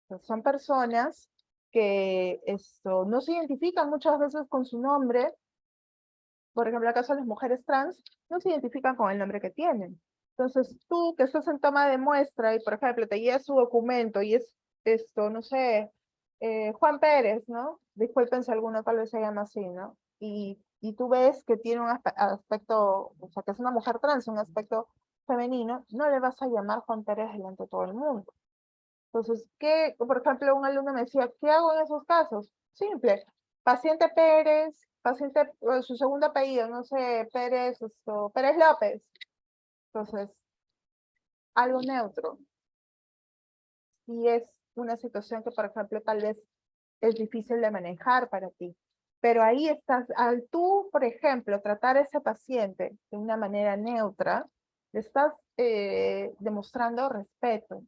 pues son personas que no se identifican muchas veces con su nombre. Por ejemplo, en el caso de las mujeres trans, no se identifican con el nombre que tienen. Entonces, tú que estás en toma de muestra y, por ejemplo, te llevas su documento y es no sé, Juan Pérez, ¿no? Disculpen si alguno tal vez se llama así, ¿no? Y tú ves que tiene un aspecto, o sea, que es una mujer trans, un aspecto femenino, no le vas a llamar Juan Pérez delante de todo el mundo. Entonces, por ejemplo, un alumno me decía, ¿qué hago en esos casos? Simple, paciente Pérez, paciente, su segundo apellido, no sé, Pérez, Pérez López. Entonces, algo neutro. Y es una situación que, por ejemplo, tal vez es difícil de manejar para ti. Pero ahí estás, al tú, por ejemplo, tratar a ese paciente de una manera neutra, le estás demostrando respeto.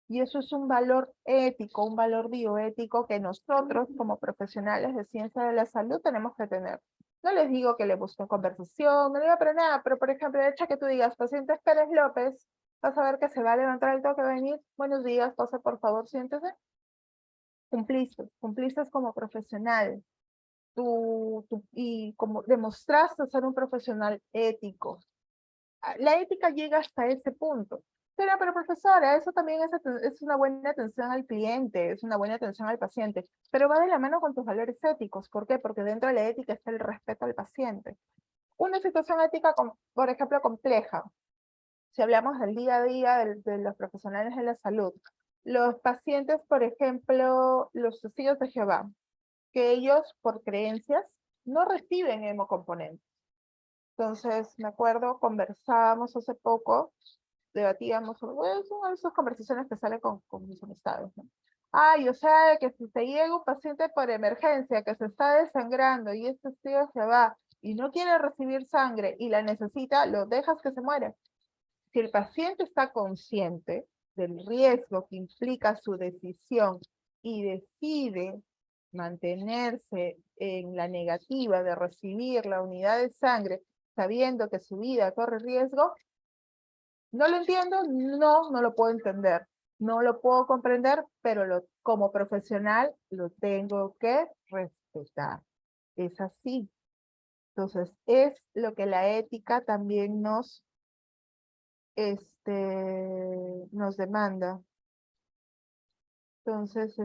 Y eso es un valor ético, un valor bioético que nosotros como profesionales de ciencia de la salud tenemos que tener. No les digo que le busquen conversación, no le digo para nada, pero por ejemplo, el hecho que tú digas, paciente Pérez López, vas a ver que se va a levantar el toque, va a venir, buenos días, pase por favor, siéntese. Cumpliste como profesional. Y como demostraste ser un profesional ético. La ética llega hasta ese punto. Pero profesora, eso también es una buena atención al cliente, es una buena atención al paciente, pero va de la mano con tus valores éticos. ¿Por qué? Porque dentro de la ética está el respeto al paciente. Una situación ética, por ejemplo, compleja, si hablamos del día a día de los profesionales de la salud, los pacientes, por ejemplo, los testigos de Jehová, que ellos, por creencias, no reciben hemocomponentes. Entonces, me acuerdo, conversábamos hace poco, debatíamos, es una de esas conversaciones que sale con mis amistades, ¿no? Ay, o sea, que si te llega un paciente por emergencia que se está desangrando y es testigo de Jehová y no quiere recibir sangre y la necesita, lo dejas que se muera. Si el paciente está consciente del riesgo que implica su decisión y decide mantenerse en la negativa de recibir la unidad de sangre, sabiendo que su vida corre riesgo, ¿no lo entiendo? No lo puedo entender. No lo puedo comprender, pero como profesional lo tengo que respetar. Es así. Entonces, es lo que la ética también nos demanda. Entonces,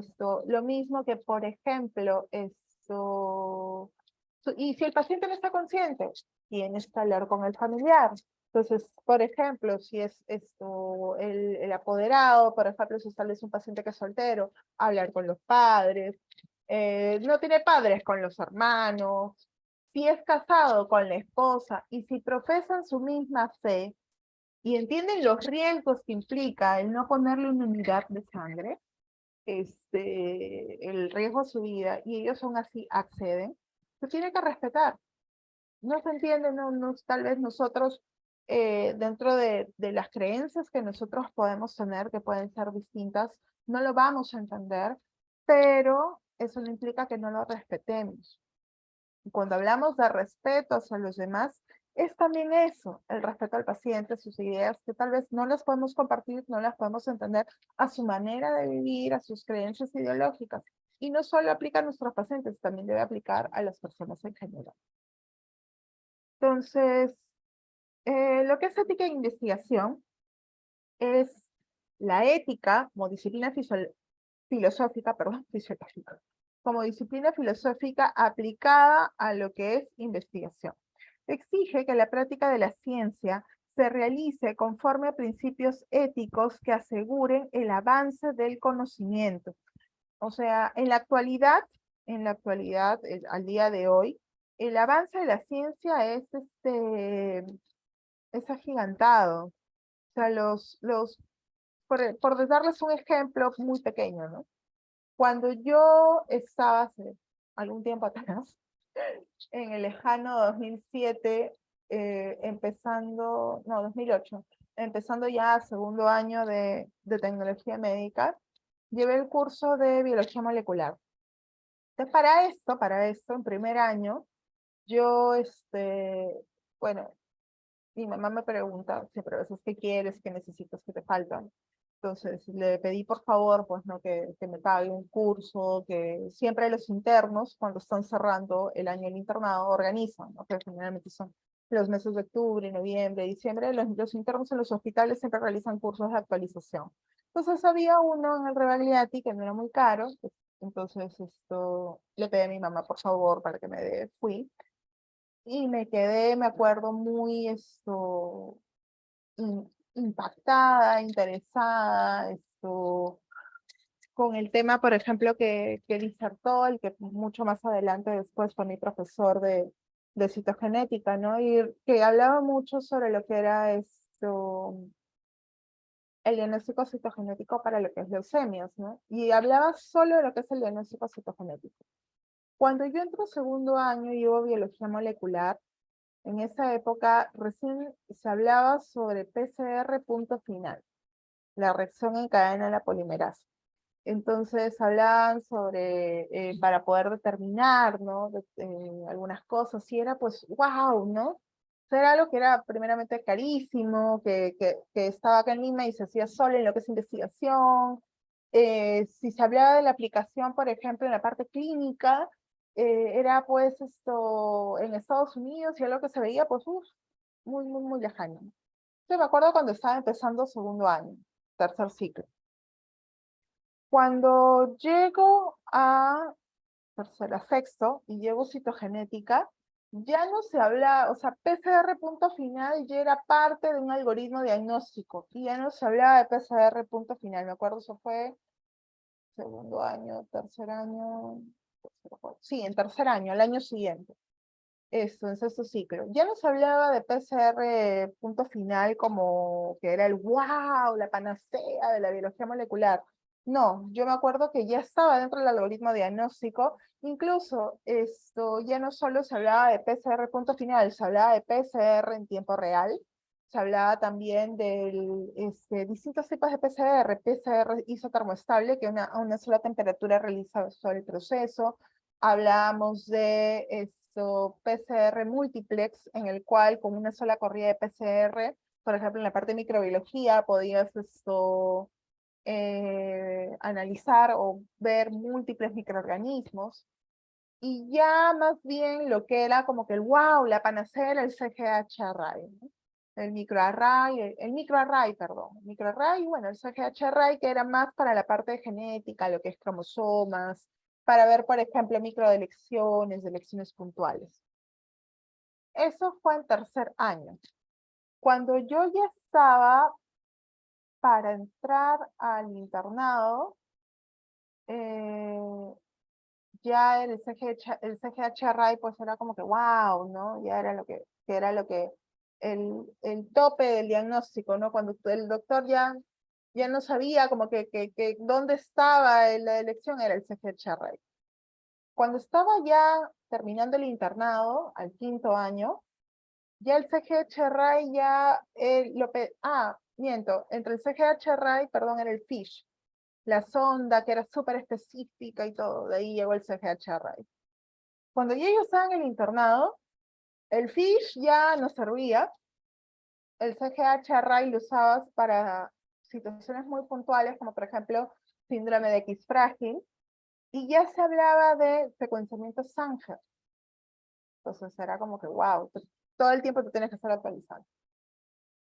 lo mismo que, por ejemplo, y si el paciente no está consciente, tienes que hablar con el familiar. Entonces, por ejemplo, si es el apoderado, por ejemplo, si tal vez un paciente que es soltero, hablar con los padres, no tiene padres, con los hermanos, si es casado con la esposa, y si profesan su misma fe, y entienden los riesgos que implica el no ponerle una unidad de sangre, el riesgo a su vida, y ellos aún así acceden, se tiene que respetar. No se entiende, tal vez nosotros, dentro de las creencias que nosotros podemos tener, que pueden ser distintas, no lo vamos a entender, pero eso no implica que no lo respetemos. Y cuando hablamos de respeto hacia los demás, es también eso, el respeto al paciente, sus ideas, que tal vez no las podemos compartir, no las podemos entender, a su manera de vivir, a sus creencias ideológicas. Y no solo aplica a nuestros pacientes, también debe aplicar a las personas en general. Entonces, lo que es ética de investigación es la ética como disciplina filosófica, como disciplina filosófica aplicada a lo que es investigación. Exige que la práctica de la ciencia se realice conforme a principios éticos que aseguren el avance del conocimiento. O sea, en la actualidad, al día de hoy, el avance de la ciencia es agigantado. O sea, por darles un ejemplo muy pequeño, ¿no? Cuando yo estaba hace algún tiempo atrás, en el lejano 2007, 2008, empezando ya segundo año de tecnología médica, llevé el curso de biología molecular. Entonces, para esto, en primer año, yo, bueno, mi mamá me pregunta siempre a veces qué quieres, qué necesitas, qué te faltan. Entonces le pedí por favor, pues no, que me pague un curso, que siempre los internos, cuando están cerrando el año del internado, organizan, ¿no? Que generalmente son los meses de octubre, noviembre, diciembre, los internos en los hospitales siempre realizan cursos de actualización. Entonces había uno en el Rebagliati que no era muy caro, entonces le pedí a mi mamá por favor para que me dé, fui. Y me quedé, me acuerdo, muy impactada, interesada, con el tema, por ejemplo, que disertó, el que mucho más adelante después fue mi profesor de citogenética, ¿no? Y que hablaba mucho sobre lo que era el diagnóstico citogenético para lo que es leucemias, ¿no? Y hablaba solo de lo que es el diagnóstico citogenético. Cuando yo entro segundo año y llevo biología molecular, en esa época recién se hablaba sobre PCR punto final, la reacción en cadena de la polimerasa. Entonces hablaban sobre, para poder determinar, ¿no? Algunas cosas, y era pues, wow, ¿no? Era algo que era primeramente carísimo, que estaba acá en Lima y se hacía solo en lo que es investigación. Si se hablaba de la aplicación, por ejemplo, en la parte clínica, era pues en Estados Unidos y algo que se veía pues muy, muy, muy lejano. Yo me acuerdo cuando estaba empezando segundo año, tercer ciclo. Cuando llego a sexto y llevo citogenética, ya no se habla, o sea, PCR punto final ya era parte de un algoritmo diagnóstico y ya no se hablaba de PCR punto final. Me acuerdo, eso fue segundo año, tercer año, sí, en tercer año, el año siguiente. Esto, en sexto ciclo. Ya no se hablaba de PCR punto final como que era el wow, la panacea de la biología molecular. No, yo me acuerdo que ya estaba dentro del algoritmo diagnóstico. Incluso ya no solo se hablaba de PCR punto final, se hablaba de PCR en tiempo real. Se hablaba también de distintos tipos de PCR, PCR isotermoestable, que a una sola temperatura realiza todo el proceso. Hablábamos de PCR multiplex, en el cual con una sola corrida de PCR, por ejemplo en la parte de microbiología, podías analizar o ver múltiples microorganismos. Y ya más bien lo que era como que el wow, la panacea era el CGH-Array, ¿no? el microarray, el microarray, perdón, el microarray, bueno, el CGH array que era más para la parte de genética, lo que es cromosomas, para ver, por ejemplo, microdelecciones, delecciones puntuales. Eso fue en tercer año. Cuando yo ya estaba para entrar al internado, ya el CGH array pues era como que wow, ¿no? Ya era lo que el tope del diagnóstico, ¿no? Cuando el doctor ya no sabía como que dónde estaba la elección, era el CGH array. Cuando estaba ya terminando el internado, al 5º año, ya el CGH array ya, miento, entre el CGH array, perdón, era el FISH, la sonda que era súper específica y todo, de ahí llegó el CGH array. Cuando ya yo estaba en el internado, el FISH ya no servía, el CGH array lo usabas para situaciones muy puntuales, como por ejemplo, síndrome de X frágil, y ya se hablaba de secuenciamiento Sanger. Entonces era como que, wow, todo el tiempo tú tienes que estar actualizando.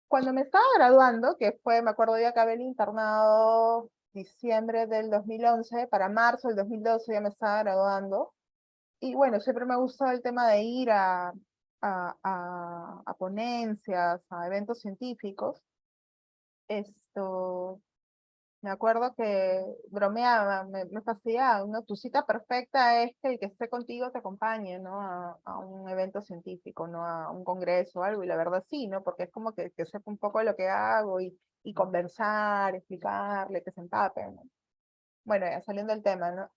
Cuando me estaba graduando, que fue, me acuerdo, yo acabé el internado diciembre del 2011, para marzo del 2012 ya me estaba graduando, y bueno, siempre me ha gustado el tema de ir a ponencias, a eventos científicos. Me acuerdo que bromeaba, me fastidiaba, ¿no? Tu cita perfecta es que el que esté contigo te acompañe, ¿no? A un evento científico, ¿no? A un congreso o algo, y la verdad sí, ¿no? Porque es como que sepa un poco de lo que hago y conversar, explicarle, que se empape, ¿no? Bueno, ya saliendo del tema, ¿no?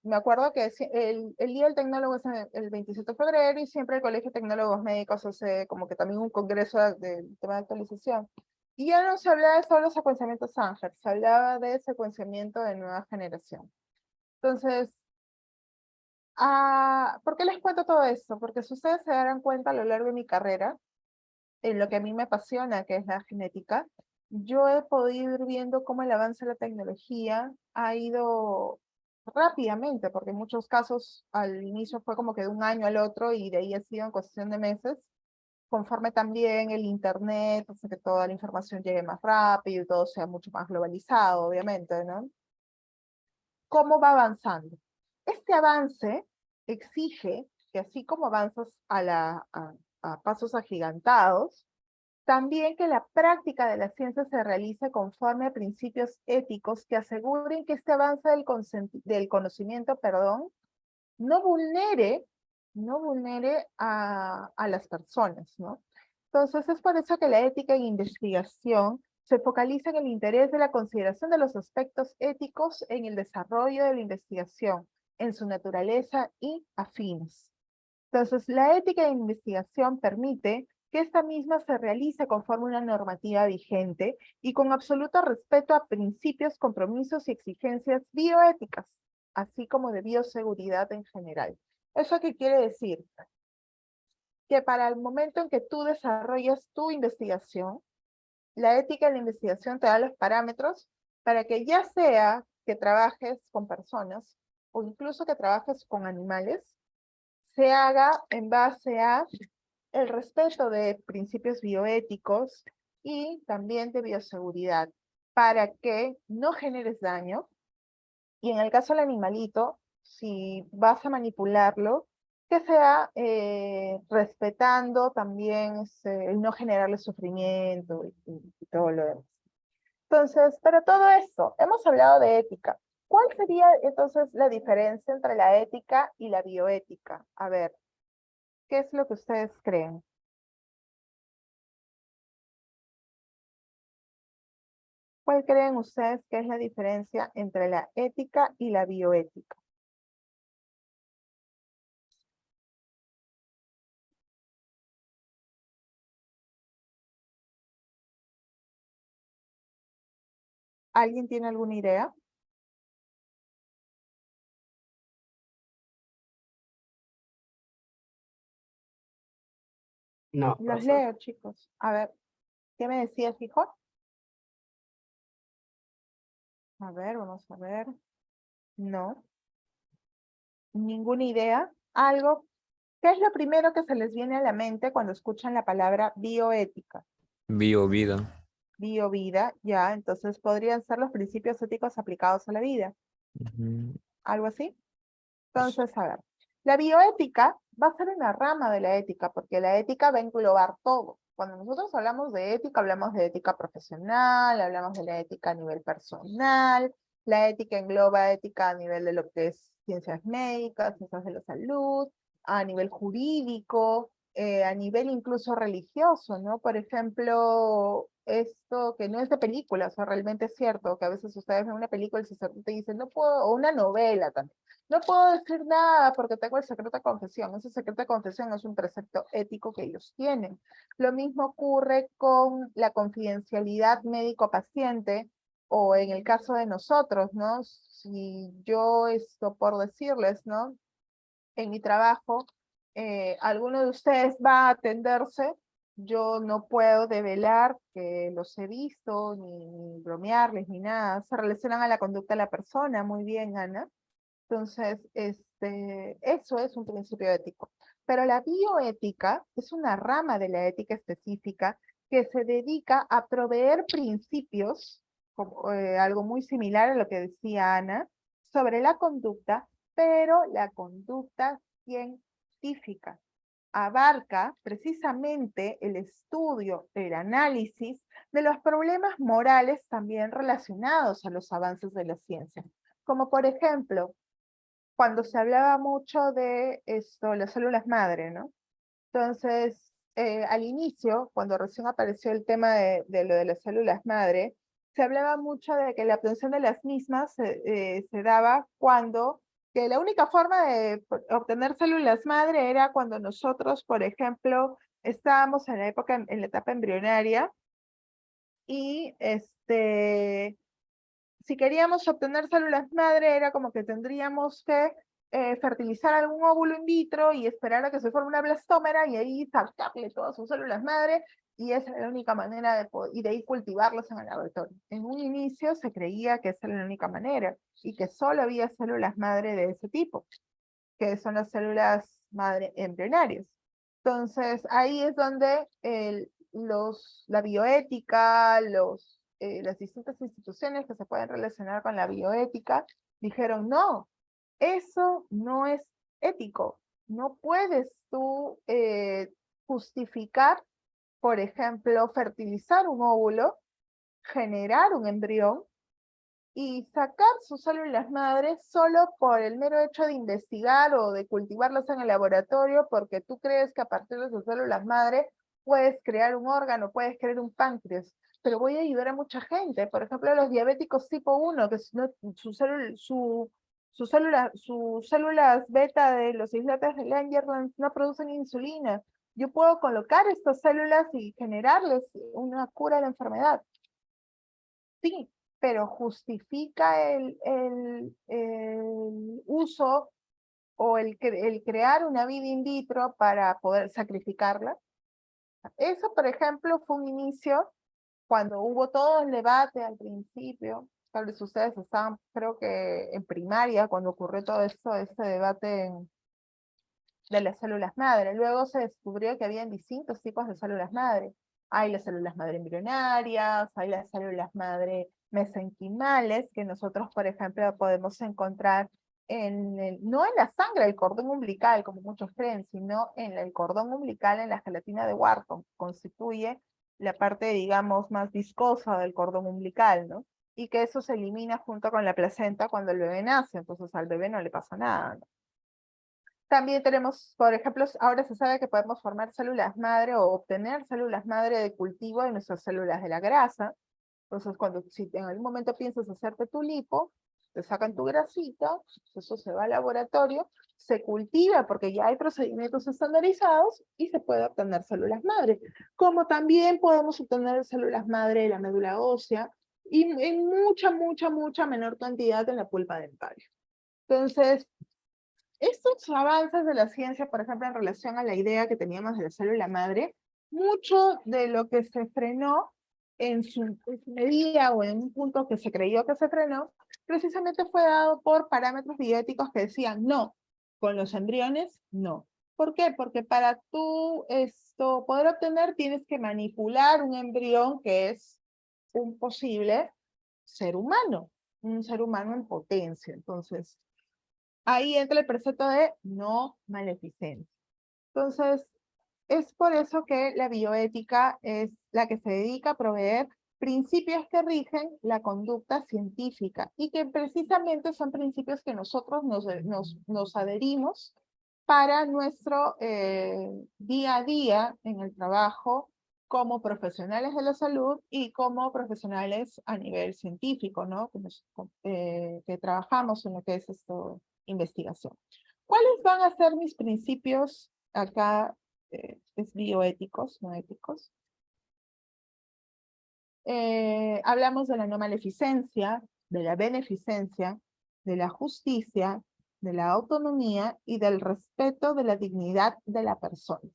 Me acuerdo que el Día del Tecnólogo es el 27 de febrero y siempre el Colegio de Tecnólogos Médicos hace como que también un congreso del tema de actualización. Y ya no se hablaba de solo secuenciamiento Sanger, se hablaba de secuenciamiento de nueva generación. Entonces, ¿por qué les cuento todo esto? Porque si ustedes se darán cuenta a lo largo de mi carrera, en lo que a mí me apasiona, que es la genética, yo he podido ir viendo cómo el avance de la tecnología ha ido rápidamente, porque en muchos casos al inicio fue como que de un año al otro y de ahí ha sido en cuestión de meses, conforme también el internet hace que toda la información llegue más rápido y todo sea mucho más globalizado, obviamente, ¿no? ¿Cómo va avanzando? Este avance exige que así como avanzas a pasos agigantados, también que la práctica de la ciencia se realice conforme a principios éticos que aseguren que este avance del conocimiento, no vulnere a las personas, ¿no? Entonces es por eso que la ética en investigación se focaliza en el interés de la consideración de los aspectos éticos en el desarrollo de la investigación, en su naturaleza y afines. Entonces, la ética en investigación permite que esta misma se realice conforme a una normativa vigente y con absoluto respeto a principios, compromisos y exigencias bioéticas, así como de bioseguridad en general. ¿Eso qué quiere decir? Que para el momento en que tú desarrollas tu investigación, la ética en la investigación te da los parámetros para que ya sea que trabajes con personas o incluso que trabajes con animales, se haga en base a el respeto de principios bioéticos y también de bioseguridad, para que no generes daño. Y en el caso del animalito, si vas a manipularlo, que sea respetando también el no generarle sufrimiento y todo lo demás. Entonces, pero todo esto, hemos hablado de ética. ¿Cuál sería entonces la diferencia entre la ética y la bioética? A ver, ¿qué es lo que ustedes creen? ¿Cuál creen ustedes que es la diferencia entre la ética y la bioética? ¿Alguien tiene alguna idea? No, Los profesor. leo, chicos. A ver, ¿qué me decías, hijo? A ver, vamos a ver. No. ¿Ninguna idea? ¿Algo? ¿Qué es lo primero que se les viene a la mente cuando escuchan la palabra bioética? Biovida. Biovida, ya, entonces podrían ser los principios éticos aplicados a la vida, Ujú. algo así. Entonces, a ver, la bioética va a ser una rama de la ética, porque la ética va a englobar todo. Cuando nosotros hablamos de ética, hablamos de ética profesional, hablamos de la ética a nivel personal, la ética engloba ética a nivel de lo que es ciencias médicas, ciencias de la salud, a nivel jurídico, a nivel incluso religioso, ¿no? Por ejemplo, esto que no es de película, o sea, realmente es cierto, que a veces ustedes ven una película y el sacerdote dice, no puedo, o una novela también, no puedo decir nada porque tengo el secreto de confesión. Ese secreto de confesión es un precepto ético que ellos tienen. Lo mismo ocurre con la confidencialidad médico-paciente, o en el caso de nosotros, ¿no? Si yo, por decirles, ¿no? En mi trabajo, alguno de ustedes va a atenderse, yo no puedo develar que los he visto, ni bromearles, ni nada. Se relacionan a la conducta de la persona. Muy bien, Ana. Entonces, eso es un principio ético. Pero la bioética es una rama de la ética específica que se dedica a proveer principios, como, algo muy similar a lo que decía Ana, sobre la conducta, pero la conducta científica. Abarca precisamente el estudio, el análisis de los problemas morales también relacionados a los avances de la ciencia. Como por ejemplo, cuando se hablaba mucho de las células madre, ¿no? Entonces, al inicio, cuando recién apareció el tema de lo de las células madre, se hablaba mucho de que la obtención de las mismas se daba cuando, que la única forma de obtener células madre era cuando nosotros, por ejemplo, estábamos en la época, en la etapa embrionaria, y si queríamos obtener células madre, era como que tendríamos que fertilizar algún óvulo in vitro y esperar a que se forme una blastómera y ahí sacarle todas sus células madre, y esa era la única manera de poder, y de ahí cultivarlos en el laboratorio. En un inicio se creía que esa era la única manera y que solo había células madre de ese tipo, que son las células madre embrionarias. Entonces ahí es donde la bioética, las distintas instituciones que se pueden relacionar con la bioética, dijeron, no, eso no es ético. No puedes tú justificar, por ejemplo, fertilizar un óvulo, generar un embrión y sacar sus células madres solo por el mero hecho de investigar o de cultivarlas en el laboratorio, porque tú crees que a partir de sus células madre puedes crear un órgano, puedes crear un páncreas. Pero voy a ayudar a mucha gente, por ejemplo, a los diabéticos tipo 1, que sus células beta de los islotes de Langerhans no producen insulina. Yo puedo colocar estas células y generarles una cura de la enfermedad. Sí, pero justifica el uso o el crear una vida in vitro para poder sacrificarla. Eso, por ejemplo, fue un inicio cuando hubo todo el debate al principio. Tal vez ustedes estaban, creo que en primaria, cuando ocurrió todo esto, este debate de las células madre. Luego se descubrió que habían distintos tipos de células madre. Hay las células madre embrionarias, hay las células madre mesenquimales, que nosotros, por ejemplo, podemos encontrar no en la sangre, el cordón umbilical, como muchos creen, sino en el cordón umbilical, en la gelatina de Wharton, que constituye la parte, digamos, más viscosa del cordón umbilical, ¿no? Y que eso se elimina junto con la placenta cuando el bebé nace, entonces al bebé no le pasa nada, ¿no? También tenemos, por ejemplo, ahora se sabe que podemos formar células madre o obtener células madre de cultivo de nuestras células de la grasa. Entonces, si en algún momento piensas hacerte tu lipo, te sacan tu grasita, eso se va al laboratorio, se cultiva porque ya hay procedimientos estandarizados y se puede obtener células madre. Como también podemos obtener células madre de la médula ósea y en mucha menor cantidad en la pulpa dental. Entonces, estos avances de la ciencia, por ejemplo, en relación a la idea que teníamos de la célula madre, mucho de lo que se frenó en su medida o en un punto que se creyó que se frenó, precisamente fue dado por parámetros bioéticos que decían, no, con los embriones, no. ¿Por qué? Porque para tú poder obtener tienes que manipular un embrión que es un posible ser humano, un ser humano en potencia. Entonces, ahí entra el precepto de no maleficencia. Entonces, es por eso que la bioética es la que se dedica a proveer principios que rigen la conducta científica y que precisamente son principios que nosotros nos adherimos para nuestro día a día en el trabajo como profesionales de la salud y como profesionales a nivel científico, ¿no? Que trabajamos en lo que es investigación. ¿Cuáles van a ser mis principios acá es bioéticos, no éticos? Hablamos de la no maleficencia, de la beneficencia, de la justicia, de la autonomía y del respeto de la dignidad de la persona.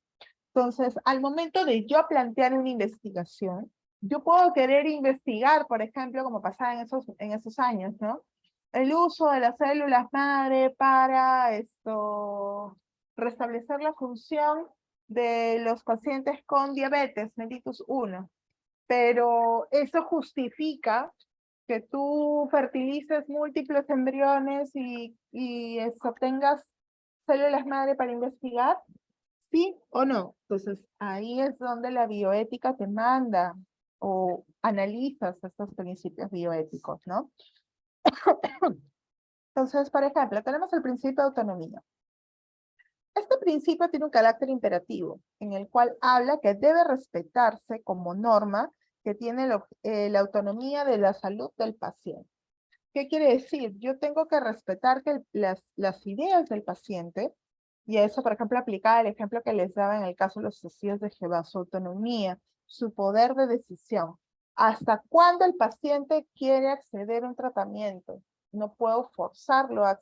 Entonces, al momento de yo plantear una investigación, yo puedo querer investigar, por ejemplo, como pasaba en esos años, ¿no? El uso de las células madre para restablecer la función de los pacientes con diabetes mellitus 1. Pero eso justifica que tú fertilices múltiples embriones y obtengas células madre para investigar, ¿sí o no? Entonces, ahí es donde la bioética te manda o analizas estos principios bioéticos, ¿no? Entonces, por ejemplo, tenemos el principio de autonomía. Este principio tiene un carácter imperativo, en el cual habla que debe respetarse como norma que tiene la autonomía de la salud del paciente. ¿Qué quiere decir? Yo tengo que respetar que las ideas del paciente, y a eso, por ejemplo, aplicaba el ejemplo que les daba en el caso de los testigos de Jehová, su autonomía, su poder de decisión. ¿Hasta cuándo el paciente quiere acceder a un tratamiento? No puedo forzarlo a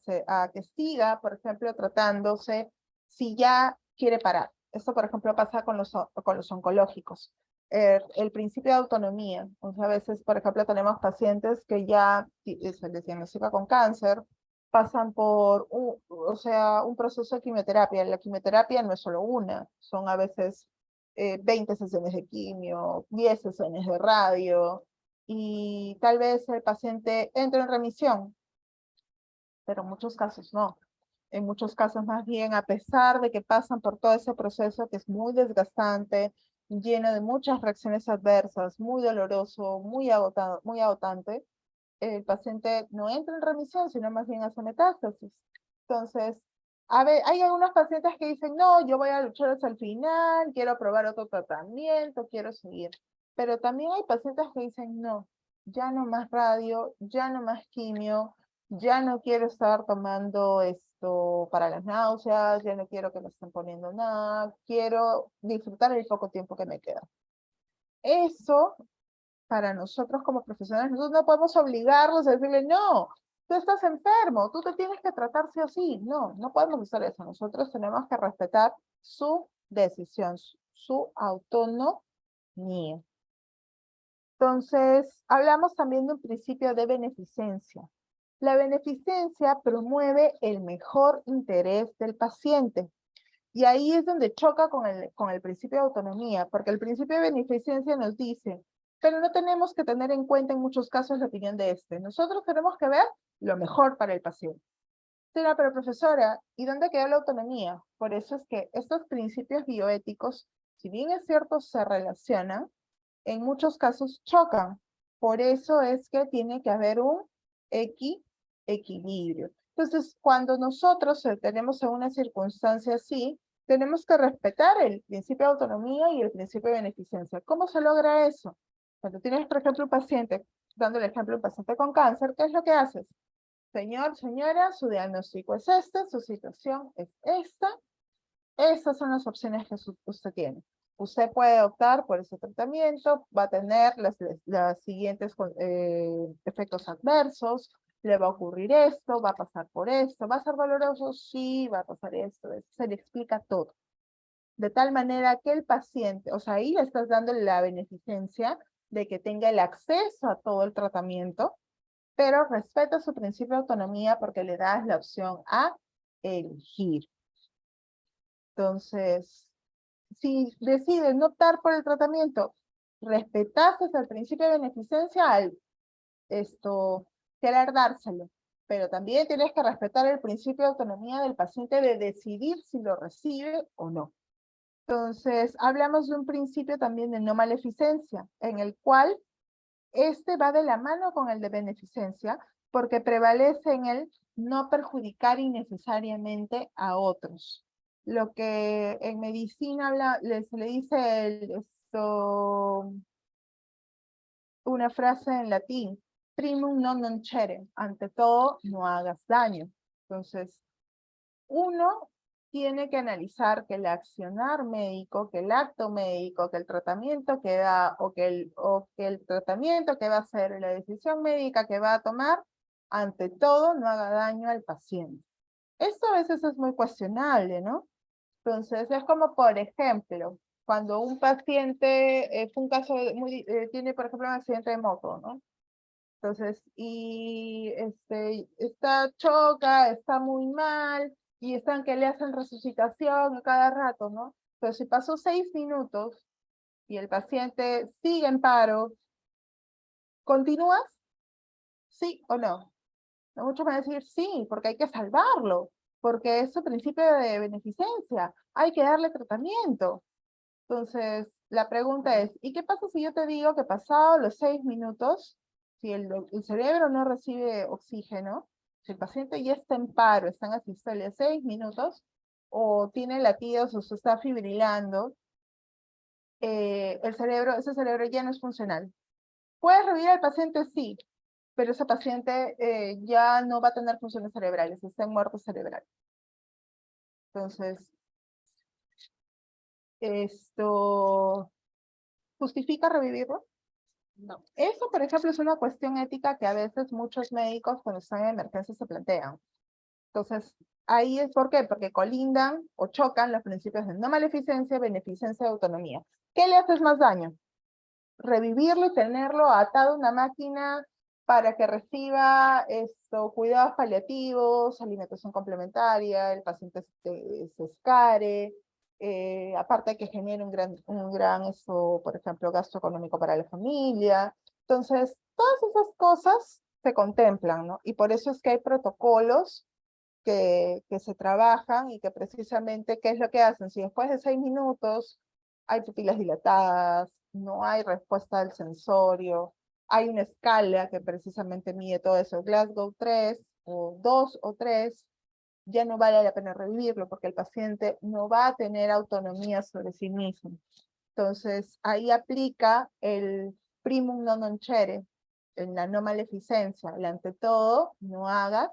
que siga, por ejemplo, tratándose si ya quiere parar. Esto, por ejemplo, pasa con los oncológicos. El principio de autonomía. O sea, a veces, por ejemplo, tenemos pacientes que ya se les diagnostica con cáncer, pasan por un proceso de quimioterapia. La quimioterapia no es solo una, son a veces 20 sesiones de quimio, 10 sesiones de radio, y tal vez el paciente entre en remisión, pero en muchos casos no. En muchos casos más bien, a pesar de que pasan por todo ese proceso que es muy desgastante, lleno de muchas reacciones adversas, muy doloroso, muy agotante, el paciente no entra en remisión, sino más bien hace metástasis. Entonces, hay algunos pacientes que dicen, no, yo voy a luchar hasta el final, quiero probar otro tratamiento, quiero seguir. Pero también hay pacientes que dicen, no, ya no más radio, ya no más quimio, ya no quiero estar tomando esto para las náuseas, ya no quiero que me estén poniendo nada, quiero disfrutar el poco tiempo que me queda. Eso, para nosotros como profesionales, nosotros no podemos obligarlos a decirle, no, tú estás enfermo, tú te tienes que tratar sí o sí. No, no podemos hacer eso. Nosotros tenemos que respetar su decisión, su autonomía. Entonces, hablamos también de un principio de beneficencia. La beneficencia promueve el mejor interés del paciente. Y ahí es donde choca con el principio de autonomía, porque el principio de beneficencia nos dice, pero no tenemos que tener en cuenta en muchos casos la opinión de este. Nosotros tenemos que ver lo mejor para el paciente. Sí, pero profesora, ¿y dónde queda la autonomía? Por eso es que estos principios bioéticos, si bien es cierto, se relacionan, en muchos casos chocan. Por eso es que tiene que haber un equilibrio. Entonces, cuando nosotros tenemos en una circunstancia así, tenemos que respetar el principio de autonomía y el principio de beneficencia. ¿Cómo se logra eso? Cuando tienes, por ejemplo, un paciente, dando el ejemplo de un paciente con cáncer, ¿qué es lo que haces? Señor, señora, su diagnóstico es este, su situación es esta. Estas son las opciones que usted tiene. Usted puede optar por ese tratamiento, va a tener las siguientes efectos adversos, le va a ocurrir esto, va a pasar por esto, ¿va a ser doloroso? Sí, va a pasar esto, se le explica todo. De tal manera que el paciente, o sea, ahí le estás dando la beneficencia de que tenga el acceso a todo el tratamiento, pero respeta su principio de autonomía porque le das la opción a elegir. Entonces, si decides no optar por el tratamiento, respetaste el principio de beneficencia al querer dárselo, pero también tienes que respetar el principio de autonomía del paciente de decidir si lo recibe o no. Entonces, hablamos de un principio también de no maleficencia, en el cual va de la mano con el de beneficencia, porque prevalece en el no perjudicar innecesariamente a otros. Lo que en medicina se le dice una frase en latín, primum non nocere, ante todo no hagas daño. Entonces, uno tiene que analizar que el accionar médico, que el acto médico, que el tratamiento que da, o que el tratamiento que va a hacer, la decisión médica que va a tomar, ante todo no haga daño al paciente. Esto a veces es muy cuestionable, ¿no? Entonces, es como, por ejemplo, cuando un paciente, fue un caso tiene, por ejemplo, un accidente de moto, ¿no? Entonces, y choca, está muy mal, y están que le hacen resucitación a cada rato, ¿no? Pero si pasó 6 minutos y el paciente sigue en paro, ¿continúas? ¿Sí o no? Muchos van a decir sí, porque hay que salvarlo, porque es su principio de beneficencia, hay que darle tratamiento. Entonces, la pregunta es, ¿y qué pasa si yo te digo que pasado los 6 minutos, si el cerebro no recibe oxígeno, si el paciente ya está en paro, está en asistolia 6 minutos, o tiene latidos o se está fibrilando, ese cerebro ya no es funcional? ¿Puedes revivir al paciente? Sí, pero ese paciente ya no va a tener funciones cerebrales, está en muerte cerebral. Entonces, ¿justifica revivirlo? No. Eso, por ejemplo, es una cuestión ética que a veces muchos médicos cuando están en emergencia se plantean. Entonces, ahí es ¿por qué? Porque colindan o chocan los principios de no maleficencia, beneficencia y autonomía. ¿Qué le haces más daño? Revivirlo y tenerlo atado a una máquina para que reciba cuidados paliativos, alimentación complementaria, el paciente se escare, aparte que genere un gran por ejemplo, gasto económico para la familia. Entonces, todas esas cosas se contemplan, ¿no? Y por eso es que hay protocolos que se trabajan y que precisamente, ¿qué es lo que hacen? Si después de 6 minutos hay pupilas dilatadas, no hay respuesta del sensorio, hay una escala que precisamente mide todo eso, Glasgow 3, o 2 o 3, ya no vale la pena revivirlo porque el paciente no va a tener autonomía sobre sí mismo. Entonces, ahí aplica el primum non nocere, en la no maleficencia, el ante todo, no hagas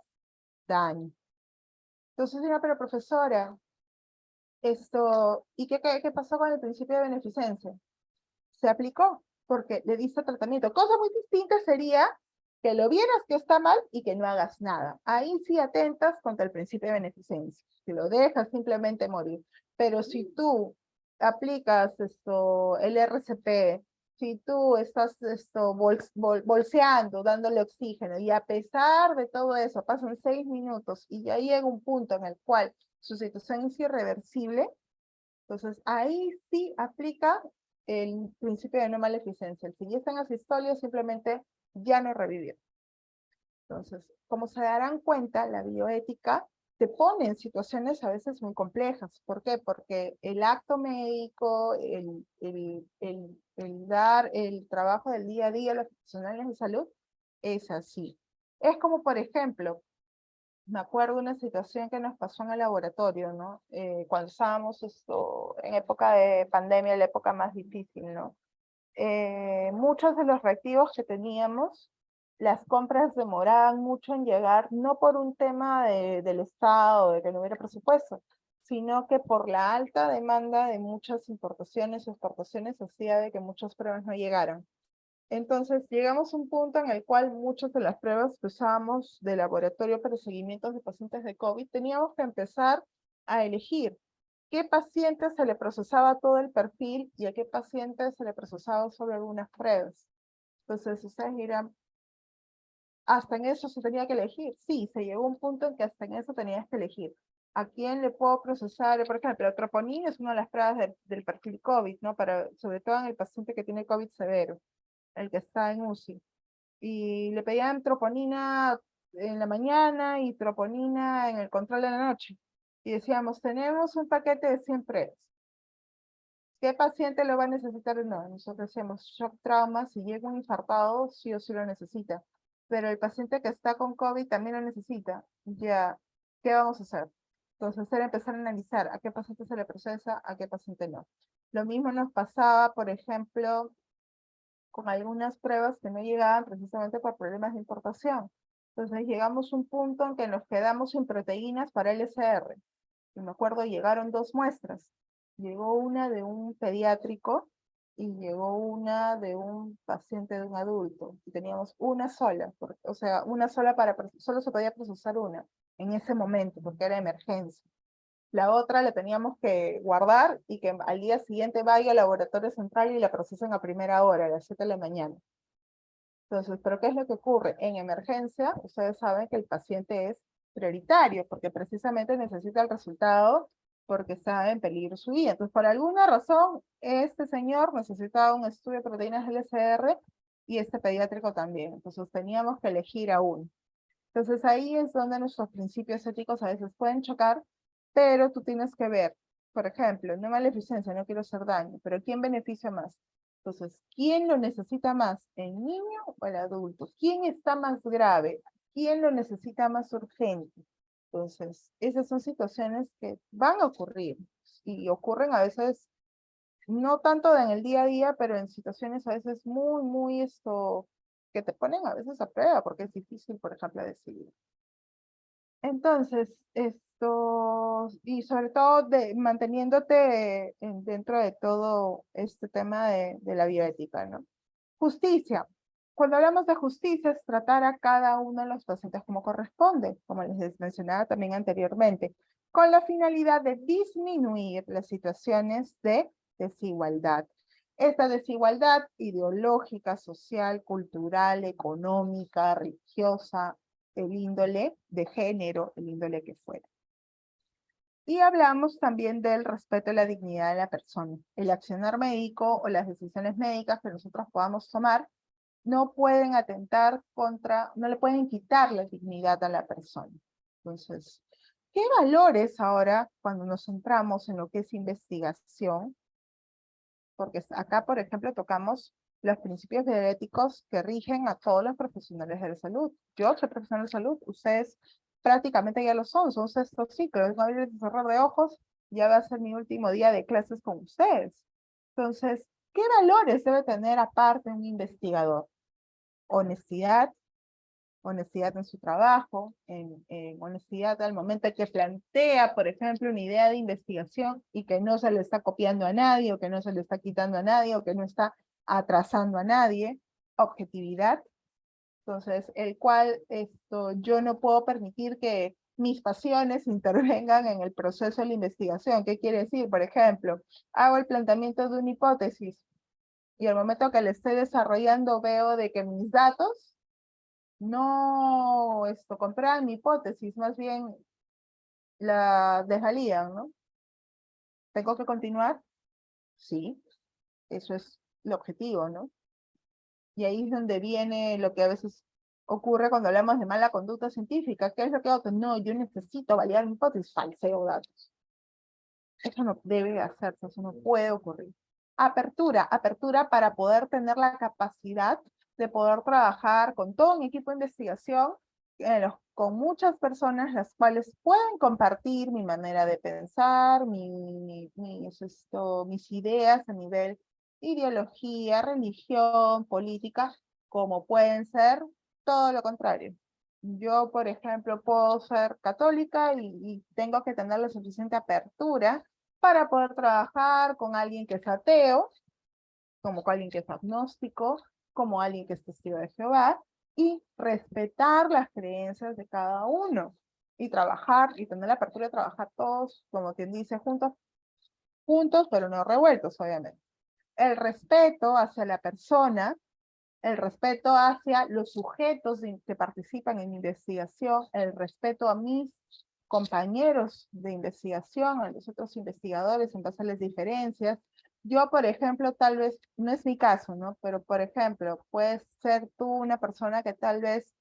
daño. Entonces, pero profesora, ¿y qué pasó con el principio de beneficencia? Se aplicó, porque le diste tratamiento. Cosa muy distinta sería que lo vieras que está mal y que no hagas nada. Ahí sí atentas contra el principio de beneficencia. Si lo dejas simplemente morir. Pero si tú aplicas el RCP, si tú estás bolseando, dándole oxígeno, y a pesar de todo eso, pasan 6 minutos y ya llega un punto en el cual su situación es irreversible, entonces ahí sí aplica el principio de no maleficencia. Si ya están en asistolia, simplemente ya no revivir. Entonces, como se darán cuenta, la bioética te pone en situaciones a veces muy complejas. ¿Por qué? Porque el acto médico, el dar el trabajo del día a día a los profesionales de salud, es así. Es como, por ejemplo, me acuerdo de una situación que nos pasó en el laboratorio, ¿no? Cuando estábamos en época de pandemia, la época más difícil, ¿no? Muchos de los reactivos que teníamos, las compras demoraban mucho en llegar, no por un tema del Estado, de que no hubiera presupuesto, sino que por la alta demanda de muchas importaciones o exportaciones hacía de que muchas pruebas no llegaran. Entonces llegamos a un punto en el cual muchas de las pruebas que usábamos de laboratorio para seguimientos de pacientes de COVID, teníamos que empezar a elegir qué paciente se le procesaba todo el perfil y a qué paciente se le procesaba sobre algunas pruebas. Entonces ustedes dirán, ¿hasta en eso se tenía que elegir? Sí, se llegó a un punto en que hasta en eso tenías que elegir. ¿A quién le puedo procesar? Por ejemplo, la troponina es una de las pruebas del perfil COVID, ¿no? Sobre todo en el paciente que tiene COVID severo, el que está en UCI. Y le pedían troponina en la mañana y troponina en el control de la noche. Y decíamos, tenemos un paquete de 100 pruebas. ¿Qué paciente lo va a necesitar? No, nosotros decíamos shock trauma, si llega un infartado, sí o sí lo necesita. Pero el paciente que está con COVID también lo necesita. Ya, ¿qué vamos a hacer? Entonces era empezar a analizar a qué paciente se le procesa, a qué paciente no. Lo mismo nos pasaba, por ejemplo, con algunas pruebas que no llegaban precisamente por problemas de importación. Entonces llegamos a un punto en que nos quedamos sin proteínas para LSR. Y me acuerdo, llegaron 2 muestras. Llegó una de un pediátrico y llegó una de un paciente de un adulto. Y teníamos una sola, o sea, una sola solo se podía procesar una en ese momento, porque era emergencia. La otra la teníamos que guardar y que al día siguiente vaya al laboratorio central y la procesen a primera hora, a las 7 de la mañana. Entonces, ¿pero qué es lo que ocurre? En emergencia, ustedes saben que el paciente es prioritario, porque precisamente necesita el resultado porque está en peligro su vida. Entonces, por alguna razón, este señor necesitaba un estudio de proteínas LSR y este pediátrico también. Entonces, teníamos que elegir a uno. Entonces, ahí es donde nuestros principios éticos a veces pueden chocar, pero tú tienes que ver, por ejemplo, no maleficencia, no quiero hacer daño, pero ¿quién beneficia más? Entonces, ¿quién lo necesita más? ¿El niño o el adulto? ¿Quién está más grave? ¿Quién lo necesita más urgente? Entonces, esas son situaciones que van a ocurrir y ocurren a veces, no tanto en el día a día, pero en situaciones a veces muy que te ponen a veces a prueba porque es difícil, por ejemplo, decidir. Entonces, y sobre todo manteniéndote dentro de todo este tema de la bioética, ¿no? Justicia. Cuando hablamos de justicia es tratar a cada uno de los pacientes como corresponde, como les mencionaba también anteriormente, con la finalidad de disminuir las situaciones de desigualdad. Esta desigualdad ideológica, social, cultural, económica, religiosa, el índole de género, el índole que fuera. Y hablamos también del respeto a la dignidad de la persona. El accionar médico o las decisiones médicas que nosotros podamos tomar no pueden atentar no le pueden quitar la dignidad a la persona. Entonces, ¿qué valores ahora cuando nos centramos en lo que es investigación? Porque acá, por ejemplo, tocamos los principios bioéticos que rigen a todos los profesionales de la salud. Yo soy profesional de salud, ustedes prácticamente ya lo son 6 ciclos, no abrir y cerrar de ojos, ya va a ser mi último día de clases con ustedes. Entonces, ¿qué valores debe tener aparte un investigador? Honestidad en su trabajo, en honestidad al momento que plantea, por ejemplo, una idea de investigación y que no se le está copiando a nadie, o que no se le está quitando a nadie, o que no está atrasando a nadie. Objetividad. Entonces, el cual yo no puedo permitir que mis pasiones intervengan en el proceso de la investigación. ¿Qué quiere decir? Por ejemplo, hago el planteamiento de una hipótesis y al momento que la estoy desarrollando veo de que mis datos no comprueban mi hipótesis, más bien la desvalían, ¿no? ¿Tengo que continuar? Sí, eso es el objetivo, ¿no? Y ahí es donde viene lo que a veces ocurre cuando hablamos de mala conducta científica. ¿Qué es lo que hago? No, yo necesito validar mi hipótesis, falseo datos. Eso no debe hacerse, eso no puede ocurrir. Apertura para poder tener la capacidad de poder trabajar con todo un equipo de investigación, con muchas personas las cuales pueden compartir mi manera de pensar, mis ideas a nivel ideología, religión, política, como pueden ser todo lo contrario. Yo, por ejemplo, puedo ser católica y tengo que tener la suficiente apertura para poder trabajar con alguien que es ateo, como con alguien que es agnóstico, como alguien que es testigo de Jehová, y respetar las creencias de cada uno, y trabajar, y tener la apertura de trabajar todos, como quien dice, juntos, pero no revueltos, obviamente. El respeto hacia la persona, el respeto hacia los sujetos que participan en investigación, el respeto a mis compañeros de investigación, a los otros investigadores en base a las diferencias. Yo, por ejemplo, tal vez, no es mi caso, ¿no? Pero, por ejemplo, puedes ser tú una persona que tal vez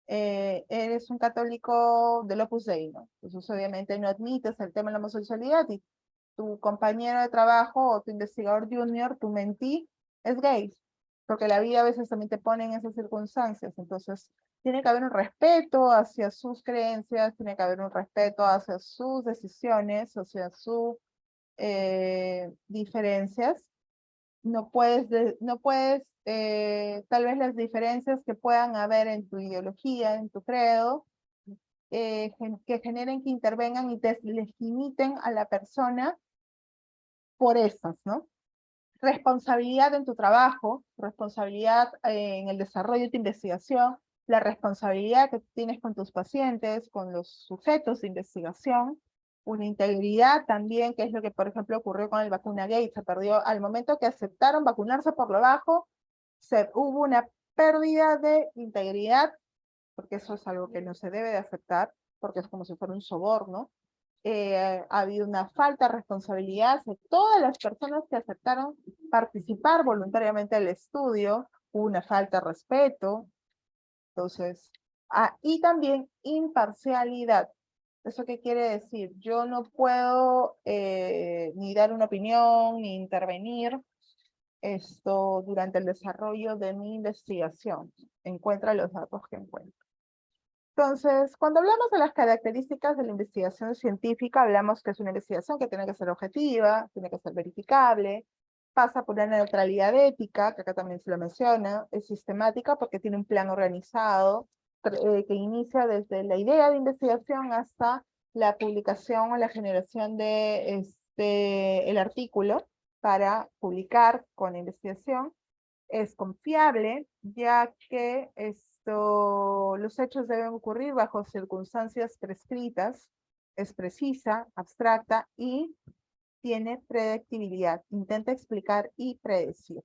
eres un católico del Opus Dei, ¿no? Entonces, obviamente, no admites el tema de la homosexualidad y tu compañero de trabajo o tu investigador junior, tu mentee, es gay. Porque la vida a veces también te pone en esas circunstancias. Entonces, tiene que haber un respeto hacia sus creencias, tiene que haber un respeto hacia sus decisiones, hacia sus diferencias. No puedes, tal vez las diferencias que puedan haber en tu ideología, en tu credo, que generen que intervengan y deslegimiten a la persona por esas, ¿no? Responsabilidad en tu trabajo, responsabilidad en el desarrollo de tu investigación, la responsabilidad que tienes con tus pacientes, con los sujetos de investigación, una integridad también, que es lo que, por ejemplo, ocurrió con el vacuna Gates. Se perdió al momento que aceptaron vacunarse por lo bajo, hubo una pérdida de integridad, porque eso es algo que no se debe de aceptar, porque es como si fuera un soborno. Ha habido una falta de responsabilidad de todas las personas que aceptaron participar voluntariamente del estudio, hubo una falta de respeto. Entonces, y también imparcialidad. ¿Eso qué quiere decir? Yo no puedo ni dar una opinión, ni intervenir durante el desarrollo de mi investigación. Encuentra los datos que encuentra. Entonces, cuando hablamos de las características de la investigación científica, hablamos que es una investigación que tiene que ser objetiva, tiene que ser verificable, pasa por una neutralidad ética, que acá también se lo menciona, es sistemática porque tiene un plan organizado, que inicia desde la idea de investigación hasta la publicación o la generación de el artículo para publicar con la investigación. Es confiable, ya que los hechos deben ocurrir bajo circunstancias prescritas, es precisa, abstracta y tiene predictibilidad, intenta explicar y predecir.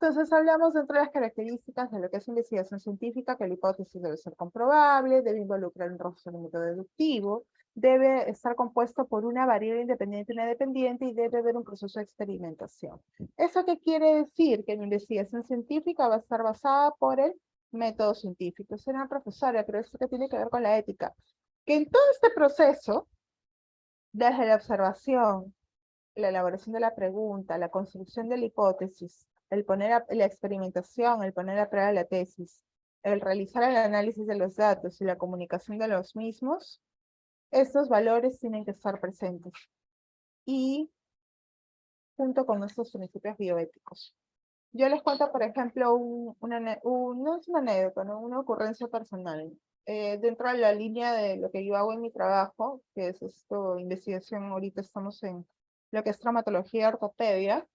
Entonces hablamos dentro de las características de lo que es investigación científica, que la hipótesis debe ser comprobable, debe involucrar un razonamiento deductivo, debe estar compuesto por una variable independiente y una dependiente y debe haber un proceso de experimentación. ¿Eso qué quiere decir? Que la investigación científica va a estar basada por el método científico. Será profesora, pero esto que tiene que ver con la ética. Que en todo este proceso, desde la observación, la elaboración de la pregunta, la construcción de la hipótesis, el poner la experimentación, el poner a prueba la tesis, el realizar el análisis de los datos y la comunicación de los mismos, estos valores tienen que estar presentes. Y junto con nuestros principios bioéticos. Yo les cuento, por ejemplo, no es una anécdota, ¿no? Una ocurrencia personal. Dentro de la línea de lo que yo hago en mi trabajo, que es investigación, ahorita estamos en lo que es traumatología y ortopedia,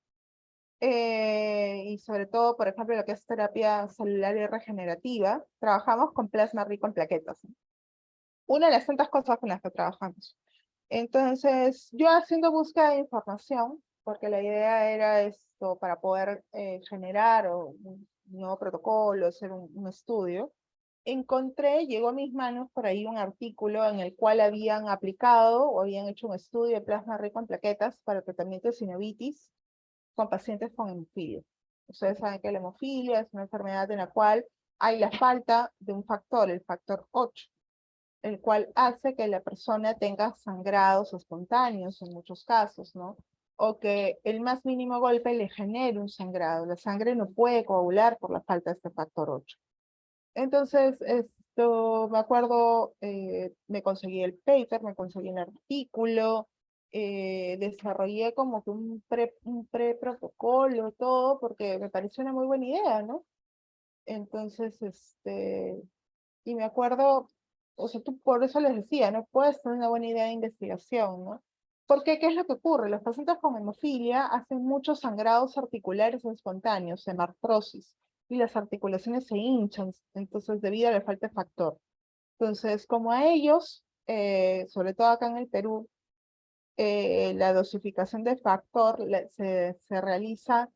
y sobre todo, por ejemplo, lo que es terapia celular y regenerativa, trabajamos con plasma rico en plaquetas, ¿no? Una de las tantas cosas con las que trabajamos. Entonces, yo haciendo búsqueda de información, porque la idea era esto, para poder generar un nuevo protocolo, hacer un estudio, llegó a mis manos por ahí un artículo en el cual habían aplicado o habían hecho un estudio de plasma rico en plaquetas para el tratamiento de sinovitis con pacientes con hemofilia. Ustedes saben que la hemofilia es una enfermedad en la cual hay la falta de un factor, el factor 8, el cual hace que la persona tenga sangrados espontáneos en muchos casos, ¿no? O que el más mínimo golpe le genere un sangrado. La sangre no puede coagular por la falta de este factor 8. Entonces, me acuerdo, me conseguí el paper, me conseguí el artículo, desarrollé como que un pre-protocolo, todo, porque me pareció una muy buena idea, ¿no? Entonces, y me acuerdo, o sea, por eso les decía, no puedes tener una buena idea de investigación, ¿no? Porque, ¿qué es lo que ocurre? Los pacientes con hemofilia hacen muchos sangrados articulares espontáneos, hemartrosis, y las articulaciones se hinchan, entonces debido a la falta de factor. Entonces, como a ellos, sobre todo acá en el Perú, la dosificación de factor se realiza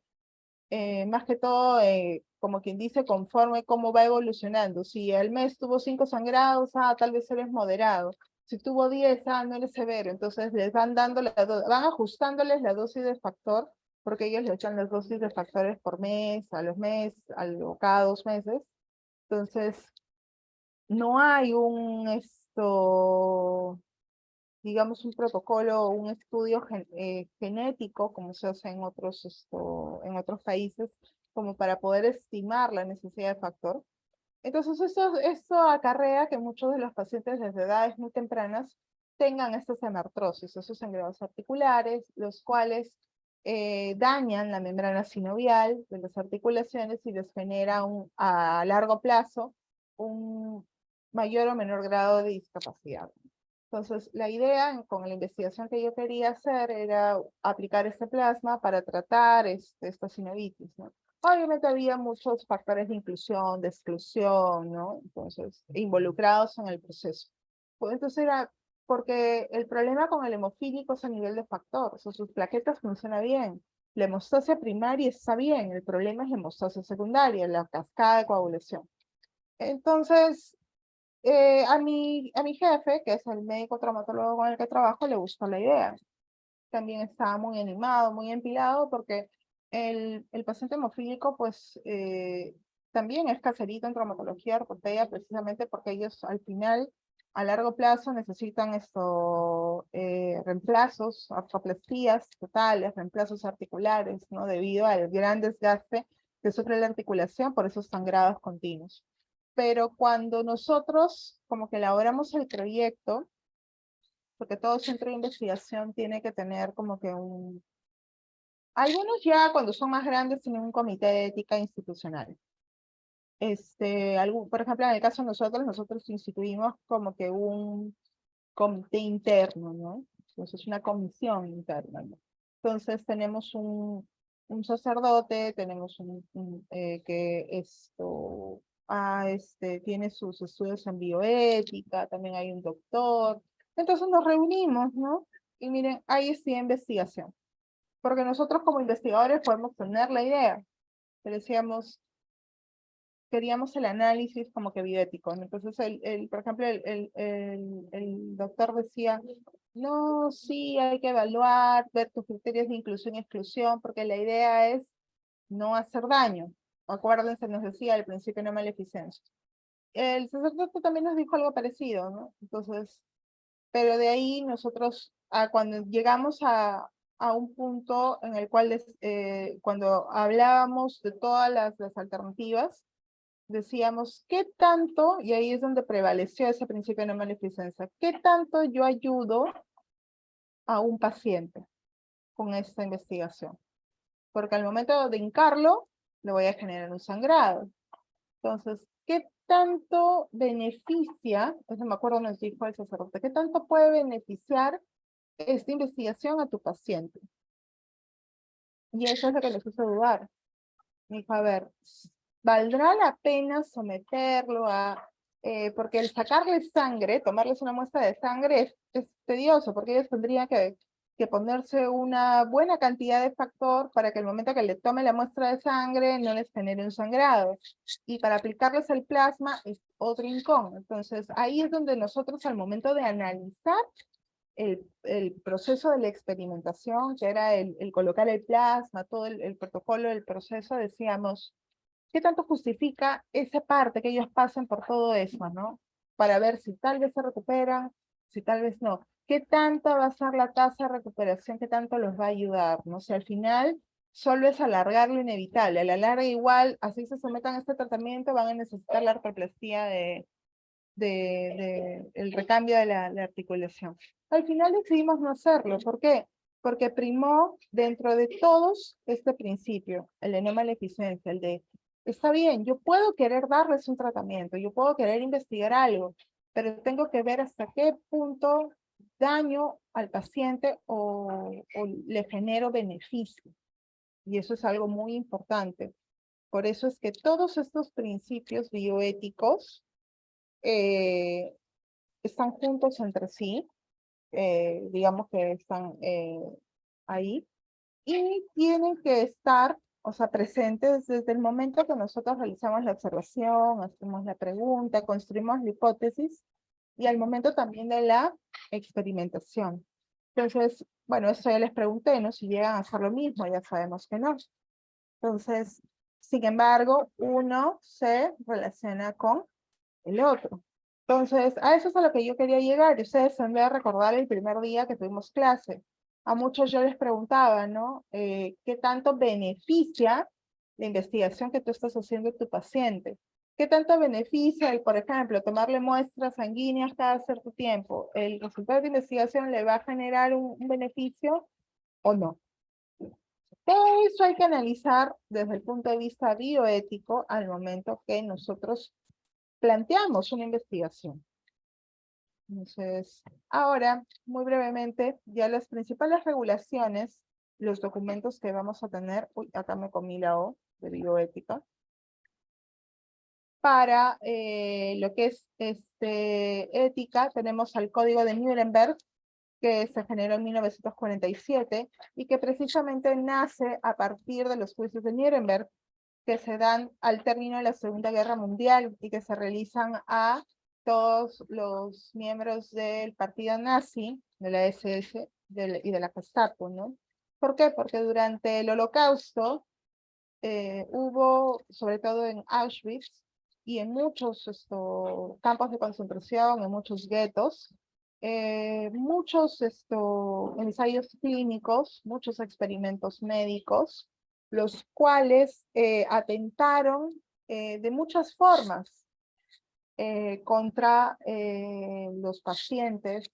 más que todo, como quien dice, conforme cómo va evolucionando. Si al mes tuvo 5 sangrados, tal vez él es moderado. Si tuvo 10, no eres severo, entonces les van dando van ajustándoles la dosis de factor, porque ellos le echan las dosis de factores por mes, cada 2 meses. Entonces, no hay digamos, un protocolo o un estudio genético, como se hace en en otros países, como para poder estimar la necesidad de factor. Entonces, esto acarrea que muchos de los pacientes desde edades muy tempranas tengan estas hemartrosis, esos sangrados articulares, los cuales dañan la membrana sinovial de las articulaciones y les genera a largo plazo un mayor o menor grado de discapacidad. Entonces, la idea con la investigación que yo quería hacer era aplicar este plasma para tratar esta sinovitis, ¿no? Obviamente había muchos factores de inclusión, de exclusión, ¿no? Entonces, involucrados en el proceso. Pues entonces era porque el problema con el hemofílico es a nivel de factor, o sea, sus plaquetas funcionan bien. La hemostasia primaria está bien, el problema es la hemostasia secundaria, la cascada de coagulación. Entonces, a mi jefe, que es el médico traumatólogo con el que trabajo, le gustó la idea. También estaba muy animado, muy empilado, porque el paciente hemofílico, pues, también es caserito en traumatología ortopedia, precisamente porque ellos al final, a largo plazo, necesitan reemplazos, artroplastías totales, reemplazos articulares, ¿no? Debido al gran desgaste que sufre la articulación por esos sangrados continuos. Pero cuando nosotros como que elaboramos el proyecto, porque todo centro de investigación tiene que tener como que algunos ya cuando son más grandes tienen un comité de ética institucional. Por ejemplo, en el caso de nosotros instituimos como que un comité interno, ¿no? Entonces una comisión interna, ¿no? Entonces tenemos un sacerdote, tenemos que tiene sus estudios en bioética, también hay un doctor. Entonces nos reunimos, ¿no? Y miren, ahí está investigación. Porque nosotros como investigadores podemos tener la idea. Pero queríamos el análisis como que bioético, ¿no? Entonces, por ejemplo, el doctor decía, no, sí, hay que evaluar, ver tus criterios de inclusión y exclusión, porque la idea es no hacer daño. Acuérdense, nos decía al principio no maleficencia. El sacerdote también nos dijo algo parecido, ¿no? Entonces, pero de ahí nosotros, cuando llegamos a un punto en el cual, cuando hablábamos de todas las alternativas, decíamos, ¿qué tanto? Y ahí es donde prevaleció ese principio de no maleficencia. ¿Qué tanto yo ayudo a un paciente con esta investigación? Porque al momento de hincarlo, le voy a generar un sangrado. Entonces, ¿qué tanto beneficia? Eso me acuerdo nos dijo el sacerdote, ¿qué tanto puede beneficiar esta investigación a tu paciente? Y eso es lo que les hizo dudar. Me dijo, a ver, ¿valdrá la pena someterlo porque el sacarle sangre, tomarles una muestra de sangre es tedioso, porque ellos tendrían que ponerse una buena cantidad de factor para que el momento que le tome la muestra de sangre no les genere un sangrado. Y para aplicarles el plasma es otro rincón. Entonces, ahí es donde nosotros al momento de analizar el proceso de la experimentación, que era el colocar el plasma, todo el protocolo del proceso, decíamos, ¿qué tanto justifica esa parte que ellos pasen por todo eso, ¿no? Para ver si tal vez se recuperan, si tal vez no. ¿Qué tanto va a ser la tasa de recuperación? ¿Qué tanto los va a ayudar? ¿No? Si al final solo es alargar lo inevitable. A la larga igual, así se sometan a este tratamiento, van a necesitar la artroplastía el recambio de la articulación. Al final decidimos no hacerlo. ¿Por qué? Porque primó dentro de todos este principio, el de no maleficencia, el de, está bien, yo puedo querer darles un tratamiento, yo puedo querer investigar algo, pero tengo que ver hasta qué punto daño al paciente o le genero beneficio. Y eso es algo muy importante. Por eso es que todos estos principios bioéticos están juntos entre sí, digamos que están ahí, y tienen que estar, o sea, presentes desde el momento que nosotros realizamos la observación, hacemos la pregunta, construimos la hipótesis, y al momento también de la experimentación. Entonces, bueno, eso ya les pregunté, ¿no? Si llegan a hacer lo mismo, ya sabemos que no. Entonces, sin embargo, uno se relaciona con el otro. Entonces, a eso es a lo que yo quería llegar, y ustedes se han de recordar el primer día que tuvimos clase. A muchos yo les preguntaba, ¿no? ¿Qué tanto beneficia la investigación que tú estás haciendo a tu paciente? ¿Qué tanto beneficia el, por ejemplo, tomarle muestras sanguíneas cada cierto tiempo? ¿El resultado de investigación le va a generar un beneficio o no? Todo eso hay que analizar desde el punto de vista bioético al momento que nosotros planteamos una investigación. Entonces, ahora, muy brevemente, ya las principales regulaciones, los documentos que vamos a tener, uy, acá me comí la O de bioética, para lo que es ética, tenemos al Código de Nuremberg, que se generó en 1947, y que precisamente nace a partir de los juicios de Nuremberg, que se dan al término de la Segunda Guerra Mundial, y que se realizan a todos los miembros del partido nazi, de la SS y de la Gestapo, ¿no? ¿Por qué? Porque durante el Holocausto hubo, sobre todo en Auschwitz, y en muchos campos de concentración, en muchos guetos, muchos ensayos clínicos, muchos experimentos médicos, los cuales atentaron de muchas formas contra los pacientes,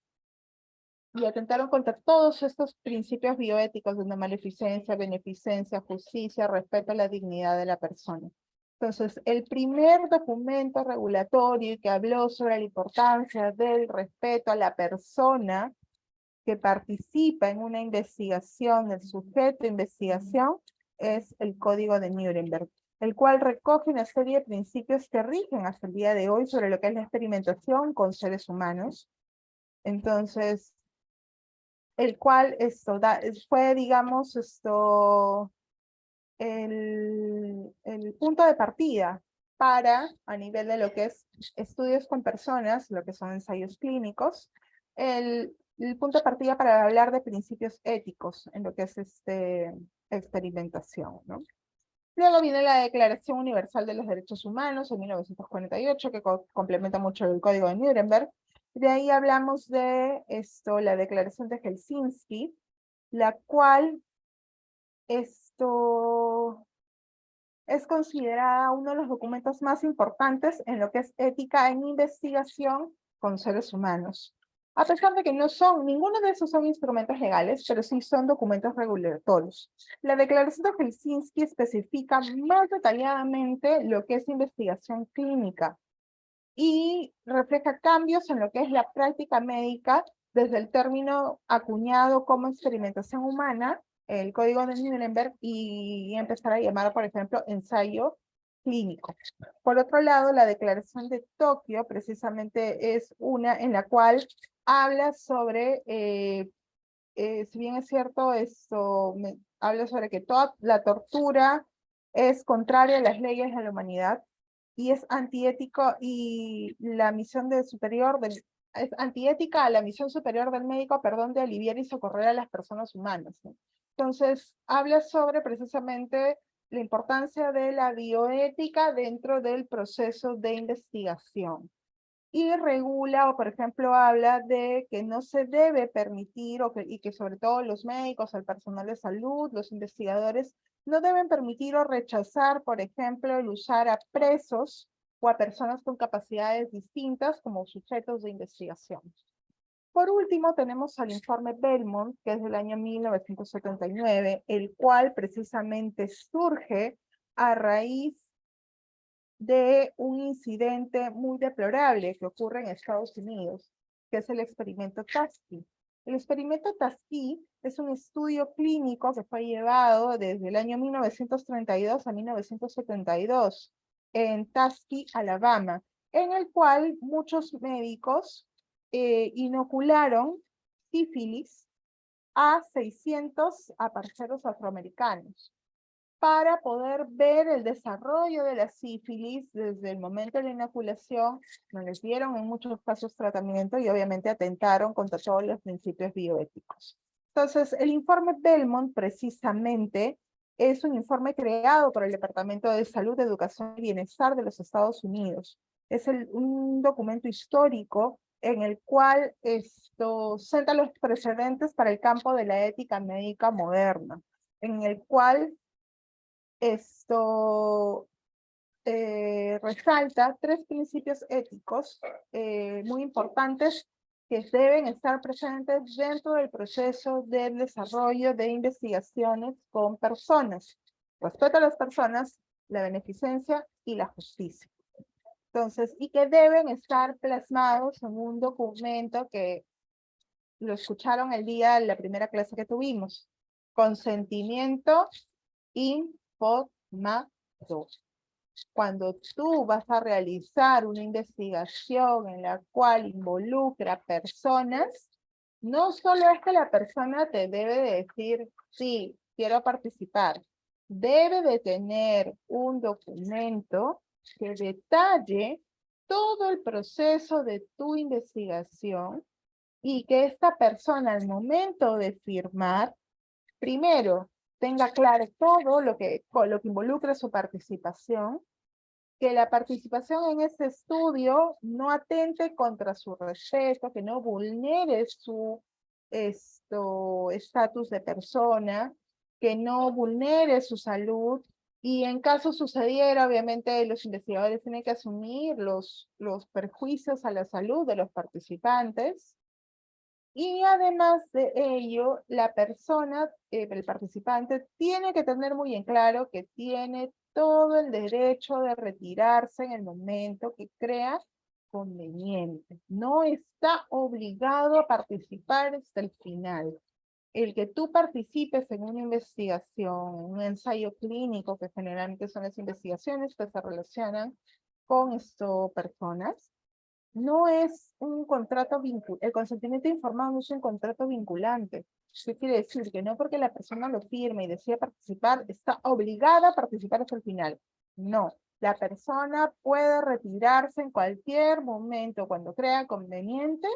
y atentaron contra todos estos principios bioéticos de maleficencia, beneficencia, justicia, respeto a la dignidad de la persona. Entonces, el primer documento regulatorio que habló sobre la importancia del respeto a la persona que participa en una investigación, el sujeto de investigación, es el Código de Nuremberg, el cual recoge una serie de principios que rigen hasta el día de hoy sobre lo que es la experimentación con seres humanos. Entonces, el cual fue, digamos, el punto de partida para, a nivel de lo que es estudios con personas, lo que son ensayos clínicos, el punto de partida para hablar de principios éticos en lo que es experimentación, ¿no? Luego viene la Declaración Universal de los Derechos Humanos en 1948, que complementa mucho el Código de Nuremberg. De ahí hablamos de la Declaración de Helsinki, la cual es considerada uno de los documentos más importantes en lo que es ética en investigación con seres humanos. A pesar de que ninguno de esos son instrumentos legales, pero sí son documentos regulatorios. La Declaración de Helsinki especifica más detalladamente lo que es investigación clínica y refleja cambios en lo que es la práctica médica desde el término acuñado como experimentación humana, el Código de Nuremberg, y empezar a llamar, por ejemplo, ensayo clínico. Por otro lado, la Declaración de Tokio precisamente es una en la cual habla sobre, si bien es cierto, habla sobre que toda la tortura es contraria a las leyes de la humanidad y es antiético, y la misión es antiética a la misión superior del médico, perdón, de aliviar y socorrer a las personas humanas, ¿no? Entonces, habla sobre precisamente la importancia de la bioética dentro del proceso de investigación. Y regula, o por ejemplo, habla de que no se debe permitir, y que sobre todo los médicos, el personal de salud, los investigadores, no deben permitir o rechazar, por ejemplo, el usar a presos o a personas con capacidades distintas como sujetos de investigación. Por último, tenemos al informe Belmont, que es del año 1979, el cual precisamente surge a raíz de un incidente muy deplorable que ocurre en Estados Unidos, que es el experimento Tuskegee. El experimento Tuskegee es un estudio clínico que fue llevado desde el año 1932 a 1972 en Tuskegee, Alabama, en el cual muchos médicos inocularon sífilis a 600 parceros afroamericanos para poder ver el desarrollo de la sífilis desde el momento de la inoculación. No les dieron en muchos casos tratamiento y obviamente atentaron contra todos los principios bioéticos. Entonces, el informe Belmont precisamente es un informe creado por el Departamento de Salud, Educación y Bienestar de los Estados Unidos. Es un documento histórico en el cual senta los precedentes para el campo de la ética médica moderna, en el cual resalta 3 principios éticos muy importantes que deben estar presentes dentro del proceso del desarrollo de investigaciones con personas. Respeto a las personas, la beneficencia y la justicia. Entonces, y que deben estar plasmados en un documento que lo escucharon el día de la primera clase que tuvimos. Consentimiento informado. Cuando tú vas a realizar una investigación en la cual involucra personas, no solo es que la persona te debe de decir, sí, quiero participar. Debe de tener un documento que detalle todo el proceso de tu investigación y que esta persona al momento de firmar, primero, tenga claro todo lo que involucra su participación, que la participación en este estudio no atente contra su respeto, que no vulnere su estatus de persona, que no vulnere su salud, y en caso sucediera, obviamente los investigadores tienen que asumir los perjuicios a la salud de los participantes. Y además de ello, la persona, el participante, tiene que tener muy en claro que tiene todo el derecho de retirarse en el momento que crea conveniente. No está obligado a participar hasta el final. El que tú participes en una investigación, en un ensayo clínico, que generalmente son las investigaciones que se relacionan con personas, no es un contrato vinculante. El consentimiento informado no es un contrato vinculante. ¿Qué quiere decir? Que no porque la persona lo firme y decide participar, está obligada a participar hasta el final. No. La persona puede retirarse en cualquier momento cuando crea conveniente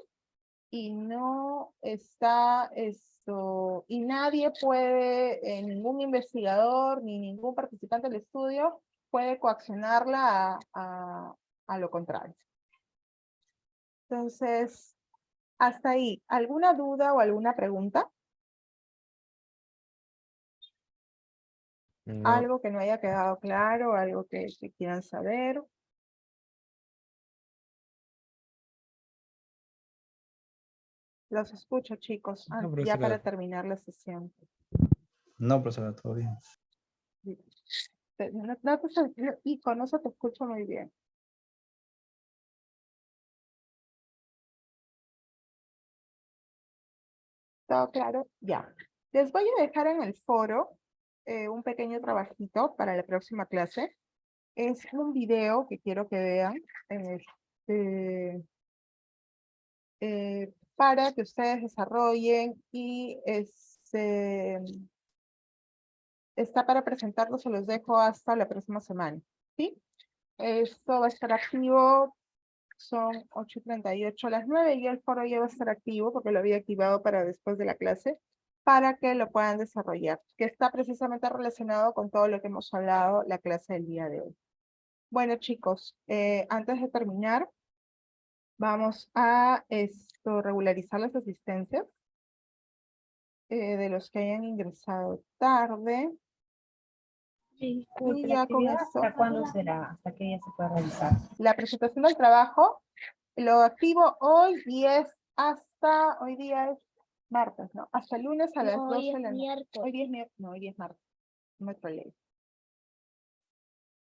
y no está y nadie puede, ningún investigador ni ningún participante del estudio puede coaccionarla a lo contrario. Entonces, hasta ahí, ¿alguna duda o alguna pregunta? No, ¿Algo que no haya quedado claro? ¿Algo que quieran saber? Los escucho, chicos, No, ya profesora. para terminar la sesión. No, profesora, todo bien. Y con eso te escucho muy bien. ¿Todo claro? Ya. Les voy a dejar en el foro un pequeño trabajito para la próxima clase. Es un video que quiero que vean para que ustedes desarrollen y está para presentarlo, se los dejo hasta la próxima semana. ¿Sí? Esto va a estar activo, son 8:38 a las 9 y el foro ya va a estar activo porque lo había activado para después de la clase, para que lo puedan desarrollar, que está precisamente relacionado con todo lo que hemos hablado la clase del día de hoy. Bueno, chicos, antes de terminar, vamos a regularizar las asistencias de los que hayan ingresado tarde. Disculpe, Y ¿la ya con actividad esto, hasta cuándo será? ¿Hasta qué día se puede realizar? la presentación del trabajo, lo activo hoy y es hasta, hoy día es martes, ¿no? Hasta el lunes a las 12 de la noche. Hoy día es miércoles, no, hoy día es martes. No me troleé.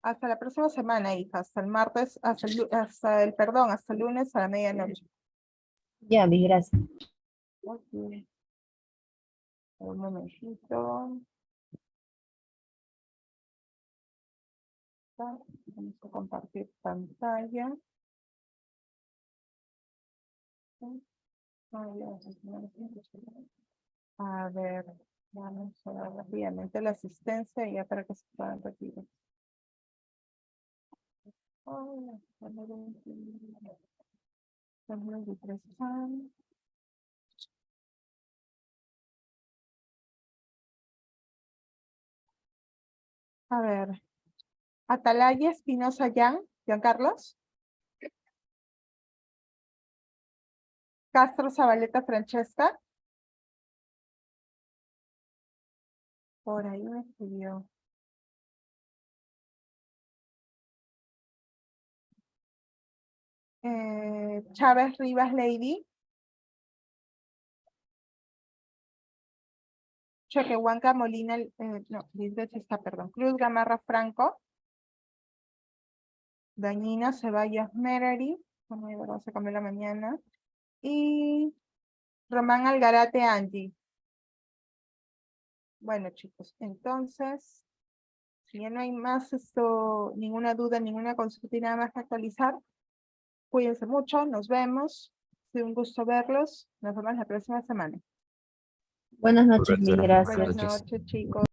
Hasta la próxima semana, hija, hasta el martes, hasta el lunes a la medianoche. Ya, vi, gracias. Ok. Un momentito. Vamos a compartir pantalla. A ver. Vamos a ver rápidamente la asistencia ya para que se puedan retirar. Hola, hola, 23 años. A ver. Atalaya Espinosa Giancarlos. Castro Zabaleta Francesca. Por ahí me escribió. Chávez Rivas Lady. Choquehuanca Molina, no, Lisbeth está, perdón. Cruz Gamarra Franco. Dañino Ceballos Merari. Vamos a cambiar la mañana. Y Román Algarate Angie. Bueno, chicos, entonces, si ya no hay más ninguna duda, ninguna consulta y nada más que actualizar, cuídense mucho, nos vemos. Fue un gusto verlos. Nos vemos la próxima semana. Buenas noches, mil Profesora, gracias. Buenas noches. noches, chicos.